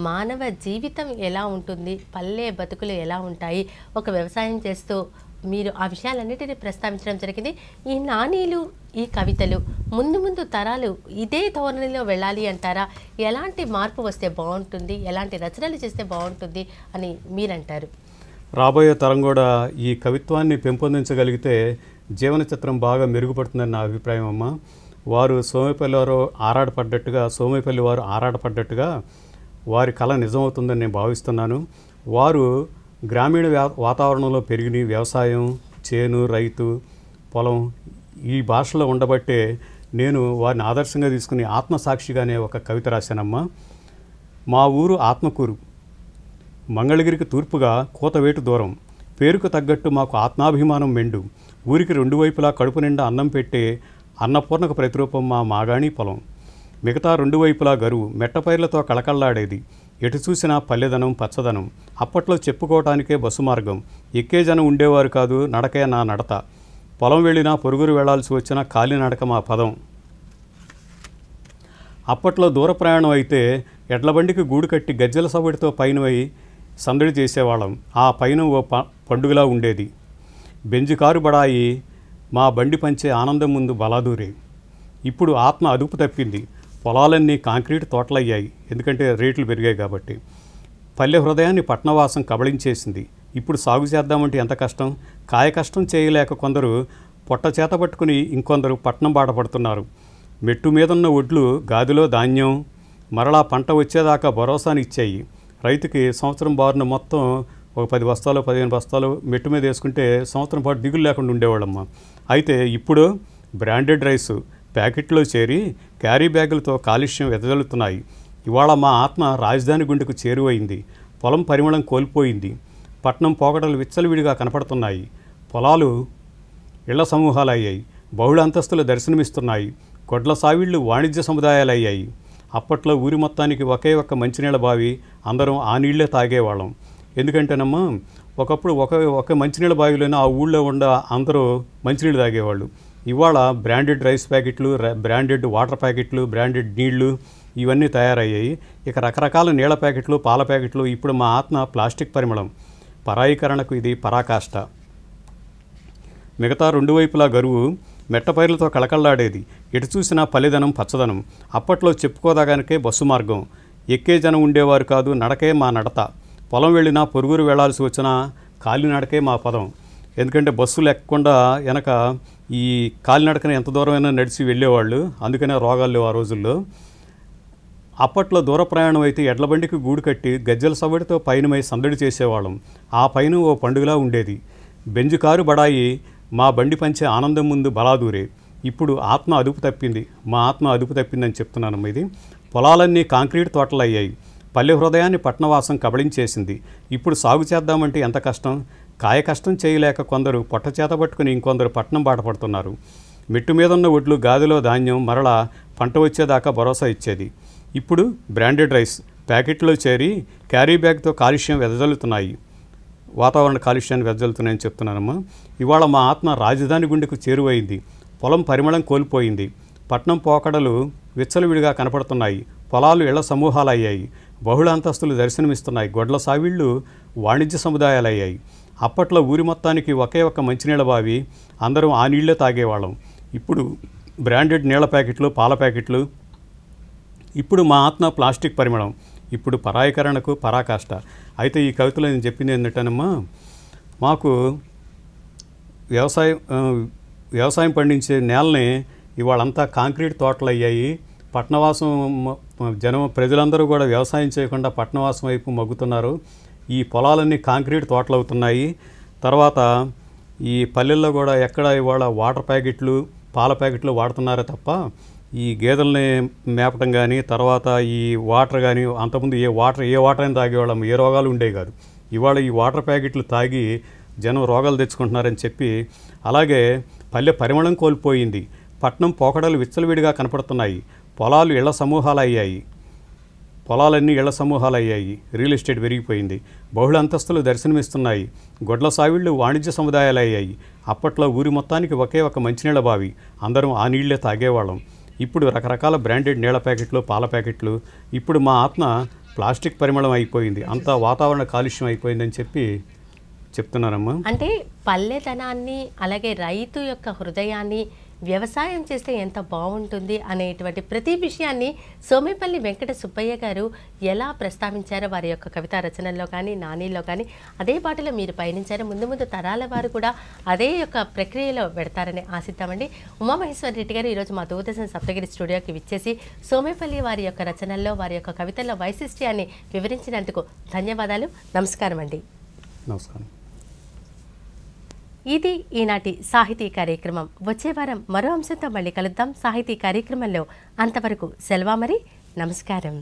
మానవ జీవితం ఎలా ఉంటుంది, పల్లె బతుకులు ఎలా ఉంటాయి, ఒక వ్యవసాయం చేస్తూ మీరు ఆ విషయాలన్నిటినీ ప్రస్తావించడం జరిగింది. ఈ నానీలు, ఈ కవితలు ముందు ముందు తరాలు ఇదే ధోరణిలో వెళ్ళాలి అంటారా? ఎలాంటి మార్పు వస్తే బాగుంటుంది, ఎలాంటి రచనలు చేస్తే బాగుంటుంది అని మీరంటారు? రాబోయే తరం కూడా ఈ కవిత్వాన్ని పెంపొందించగలిగితే జీవన చిత్రం బాగా మెరుగుపడుతుందని నా అభిప్రాయం అమ్మ. సోమేపల్లి వారు ఆరాటపడ్డట్టుగా వారి కళ నిజమవుతుందని నేను భావిస్తున్నాను. వారు గ్రామీణ వాతావరణంలో పెరిగిన వ్యవసాయం, చేను, రైతు, పొలం ఈ భాషలో ఉండబట్టే నేను వారిని ఆదర్శంగా తీసుకుని ఆత్మసాక్షిగానే ఒక కవిత రాశానమ్మా. మా ఊరు ఆత్మకూరు, మంగళగిరికి తూర్పుగా కూతవేటు దూరం. పేరుకు తగ్గట్టు మాకు ఆత్మాభిమానం మెండు. ఊరికి రెండు వైపులా కడుపు నిండా అన్నం పెట్టే అన్నపూర్ణకు ప్రతిరూపం మా మాగాణి పొలం. మిగతా రెండు వైపులా గరువు, మెట్టపైర్లతో కళకళ్లాడేది. ఎటు చూసినా పల్లెదనం, పచ్చదనం. అప్పట్లో చెప్పుకోవటానికే బస్సు మార్గం. ఎక్కే జనం ఉండేవారు కాదు, నడకే నా నడత. పొలం వెళ్ళినా పొరుగురు వెళ్లాల్సి వచ్చినా కాలినడక మా పదం. అప్పట్లో దూర ప్రయాణం అయితే ఎడ్లబండికి గూడు కట్టి గజ్జెల సవడితో పైనవై సందడి చేసేవాళ్ళం. ఆ పైన ఓ పండుగలా ఉండేది. బెంజుకారు బడాయి మా బండి పంచే ఆనందం ముందు బలాదూరే. ఇప్పుడు ఆత్మ అదుపు తప్పింది. పొలాలన్నీ కాంక్రీట్ తోటలయ్యాయి, ఎందుకంటే రేట్లు పెరిగాయి కాబట్టి. పల్లె హృదయాన్ని పట్నవాసం కబళించేసింది. ఇప్పుడు సాగు చేద్దామంటే ఎంత కష్టం. కాయ కష్టం చేయలేక కొందరు పొట్ట చేత పట్టుకుని ఇంకొందరు పట్నం బాటపడుతున్నారు. మెట్టు మీదున్న ఒడ్లు గాదిలో ధాన్యం మరలా పంట వచ్చేదాకా భరోసాని ఇచ్చాయి. రైతుకి సంవత్సరం బారున మొత్తం ఒక 10 బస్తాలు 15 బస్తాలు మెట్టు మీద వేసుకుంటే సంవత్సరం పాటు దిగులు లేకుండా ఉండేవాళ్ళమ్మ. అయితే ఇప్పుడు బ్రాండెడ్ రైసు ప్యాకెట్లో చేరి క్యారీ బ్యాగులతో కాలుష్యం వెదజల్లుతున్నాయి. ఇవాళ మా ఆత్మ రాజధాని గుండెకు చేరువైంది. పొలం పరిమళం కోల్పోయింది. పట్నం పోకడలు విచ్చలవిడిగా కనపడుతున్నాయి. పొలాలు ఇళ్ల సమూహాలు అయ్యాయి. బహుళ అంతస్తులు దర్శనమిస్తున్నాయి. గొడ్ల సావిళ్లు వాణిజ్య సముదాయాలు అయ్యాయి. అప్పట్లో ఊరి మొత్తానికి ఒకే ఒక్క మంచినీళ్ళ బావి, అందరం ఆ నీళ్లే తాగేవాళ్ళం. ఎందుకంటేనమ్మా ఒకప్పుడు ఒక మంచినీళ్ళ బావిలోనే ఆ ఊళ్ళో అందరూ మంచినీళ్ళు తాగేవాళ్ళు. ఇవాళ బ్రాండెడ్ రైస్ ప్యాకెట్లు, బ్రాండెడ్ వాటర్ ప్యాకెట్లు, బ్రాండెడ్ నీళ్లు ఇవన్నీ తయారయ్యాయి. ఇక రకరకాల నీళ్ల ప్యాకెట్లు, పాల ప్యాకెట్లు. ఇప్పుడు మా ఆత్మ ప్లాస్టిక్ పరిమళం. పరాయీకరణకు ఇది పరాకాష్ట. మిగతా రెండు వైపులా గరువు, మెట్టపైర్లతో కళకళ్లాడేది. ఎటు చూసినా పల్లెదనం, పచ్చదనం. అప్పట్లో చెప్పుకోదగానికే బస్సు మార్గం. ఎక్కే జనం ఉండేవారు కాదు, నడకే మా నడత. పొలం వెళ్ళినా పొరుగురు వెళ్లాల్సి వచ్చినా కాలినడకే మా పదం. ఎందుకంటే బస్సులు ఎక్కకుండా వెనక ఈ కాలినడకన ఎంత దూరమైనా నడిచి వెళ్ళేవాళ్ళు. అందుకనే రోగాలు లేవు ఆ రోజుల్లో. అప్పట్లో దూర ప్రయాణం అయితే ఎడ్లబండికి గూడు కట్టి గజ్జెల సవడితో పైనమై సందడి చేసేవాళ్ళం. ఆ పైన ఓ పండుగలా ఉండేది. బెంజుకారు బడాయి మా బండి పంచే ఆనందం ముందు బలాదూరే. ఇప్పుడు ఆత్మ అదుపు తప్పింది. మా ఆత్మ అదుపు తప్పిందని చెప్తున్నానమ్మ. ఇది పొలాలన్నీ కాంక్రీట్ తోటలయ్యాయి. పల్లె హృదయాన్ని పట్నవాసం కబళించేసింది. ఇప్పుడు సాగు చేద్దామంటే ఎంత కష్టం. కాయ కష్టం చేయలేక కొందరు పొట్ట చేత పట్టుకుని ఇంకొందరు పట్నం బాటపడుతున్నారు. మెట్టు మీదున్న ఒడ్లు గాదిలో ధాన్యం మరలా పంట వచ్చేదాకా భరోసా ఇచ్చేది. ఇప్పుడు బ్రాండెడ్ రైస్ ప్యాకెట్లో చేరి క్యారీ బ్యాగ్తో కాలుష్యం వెదజల్లుతున్నాయి, వాతావరణ కాలుష్యాన్ని వెదజల్లుతున్నాయని చెప్తున్నానమ్మా. ఇవాళ మా ఆత్మ రాజధాని గుండెకు చేరువైంది. పొలం పరిమళం కోల్పోయింది. పట్నం పోకడలు విచ్చలవిడిగా కనపడుతున్నాయి. పొలాలు ఇళ్ల సమూహాలయ్యాయి. బహుళ అంతస్తులు దర్శనమిస్తున్నాయి. గొడ్ల సావిళ్ళు వాణిజ్య సముదాయాలయ్యాయి. అప్పట్లో ఊరి మొత్తానికి ఒకే ఒక్క మంచినీళ్ళ బావి, అందరం ఆ నీళ్లే తాగేవాళ్ళం. ఇప్పుడు బ్రాండెడ్ నీళ్ల ప్యాకెట్లు, పాల ప్యాకెట్లు. ఇప్పుడు మా ఆత్మ ప్లాస్టిక్ పరిమళం. ఇప్పుడు పరాయీకరణకు పరాకాష్ట. అయితే ఈ కవితలో నేను చెప్పింది ఏంటంటేనమ్మా, మాకు వ్యవసాయం పండించే నేలని ఇవాళంతా కాంక్రీట్ తోటలు అయ్యాయి. పట్టణవాసం ప్రజలందరూ కూడా వ్యవసాయం చేయకుండా పట్టణవాసం వైపు మగ్గుతున్నారు. ఈ పొలాలన్నీ కాంక్రీట్ తోటలు అవుతున్నాయి. తర్వాత ఈ పల్లెల్లో కూడా ఎక్కడ ఇవాళ వాటర్ ప్యాకెట్లు, పాల ప్యాకెట్లు వాడుతున్నారే తప్ప ఈ గేదెల్ని మేపటం కానీ, తర్వాత ఈ వాటర్ కానీ, అంతకుముందు ఏ వాటర్ అయినా తాగేవాళ్ళం, ఏ రోగాలు ఉండేవి కాదు. ఇవాళ ఈ వాటర్ ప్యాకెట్లు తాగి జనం రోగాలు తెచ్చుకుంటున్నారని చెప్పి, అలాగే పల్లె పరిమళం కోల్పోయింది. పట్నం పోకడలు విచ్చలవిడిగా కనపడుతున్నాయి. పొలాలు ఇళ్ల సమూహాలు అయ్యాయి. పొలాలన్నీ ఇళ్ల సమూహాలు అయ్యాయి. రియల్ ఎస్టేట్ పెరిగిపోయింది. బహుళ అంతస్తులు దర్శనమిస్తున్నాయి. గొడ్ల సావిళ్ళు వాణిజ్య సముదాయాలు అయ్యాయి. అప్పట్లో ఊరి మొత్తానికి ఒకే ఒక మంచినీళ్ళ బావి, అందరం ఆ నీళ్లే తాగేవాళ్ళం. ఇప్పుడు రకరకాల బ్రాండెడ్ నీళ్ల ప్యాకెట్లు, పాల ప్యాకెట్లు. ఇప్పుడు మా ఆత్మ ప్లాస్టిక్ పరిమళం అయిపోయింది. అంతా వాతావరణ కాలుష్యం అయిపోయిందని చెప్తున్నారమ్మా. అంటే పల్లెతనాన్ని, అలాగే రైతు యొక్క హృదయాన్ని, వ్యవసాయం చేస్తే ఎంత బాగుంటుంది అనేటువంటి ప్రతి విషయాన్ని సోమేపల్లి వెంకట సుబ్బయ్య గారు ఎలా ప్రస్తావించారో వారి యొక్క కవితా రచనల్లో కానీ, నానీల్లో కానీ అదే బాటలో మీరు పయనించారు. ముందు ముందు తరాల వారు కూడా అదే యొక్క ప్రక్రియలో పెడతారని ఆశిద్దామండి. ఉమామహేశ్వర రెడ్డి గారు ఈరోజు మా దూరదర్శన్ సప్తగిరి స్టూడియోకి విచ్చేసి సోమేపల్లి వారి యొక్క రచనల్లో, వారి యొక్క కవితల్లో వైశిష్ట్యాన్ని వివరించినందుకు ధన్యవాదాలు. నమస్కారం అండి. నమస్కారం. ఇది ఈనాటి సాహితీ కార్యక్రమం. వచ్చే వారం మరో అంశంతో మళ్ళీ కలుద్దాం సాహితీ కార్యక్రమంలో. అంతవరకు సెలవా మరి. నమస్కారం.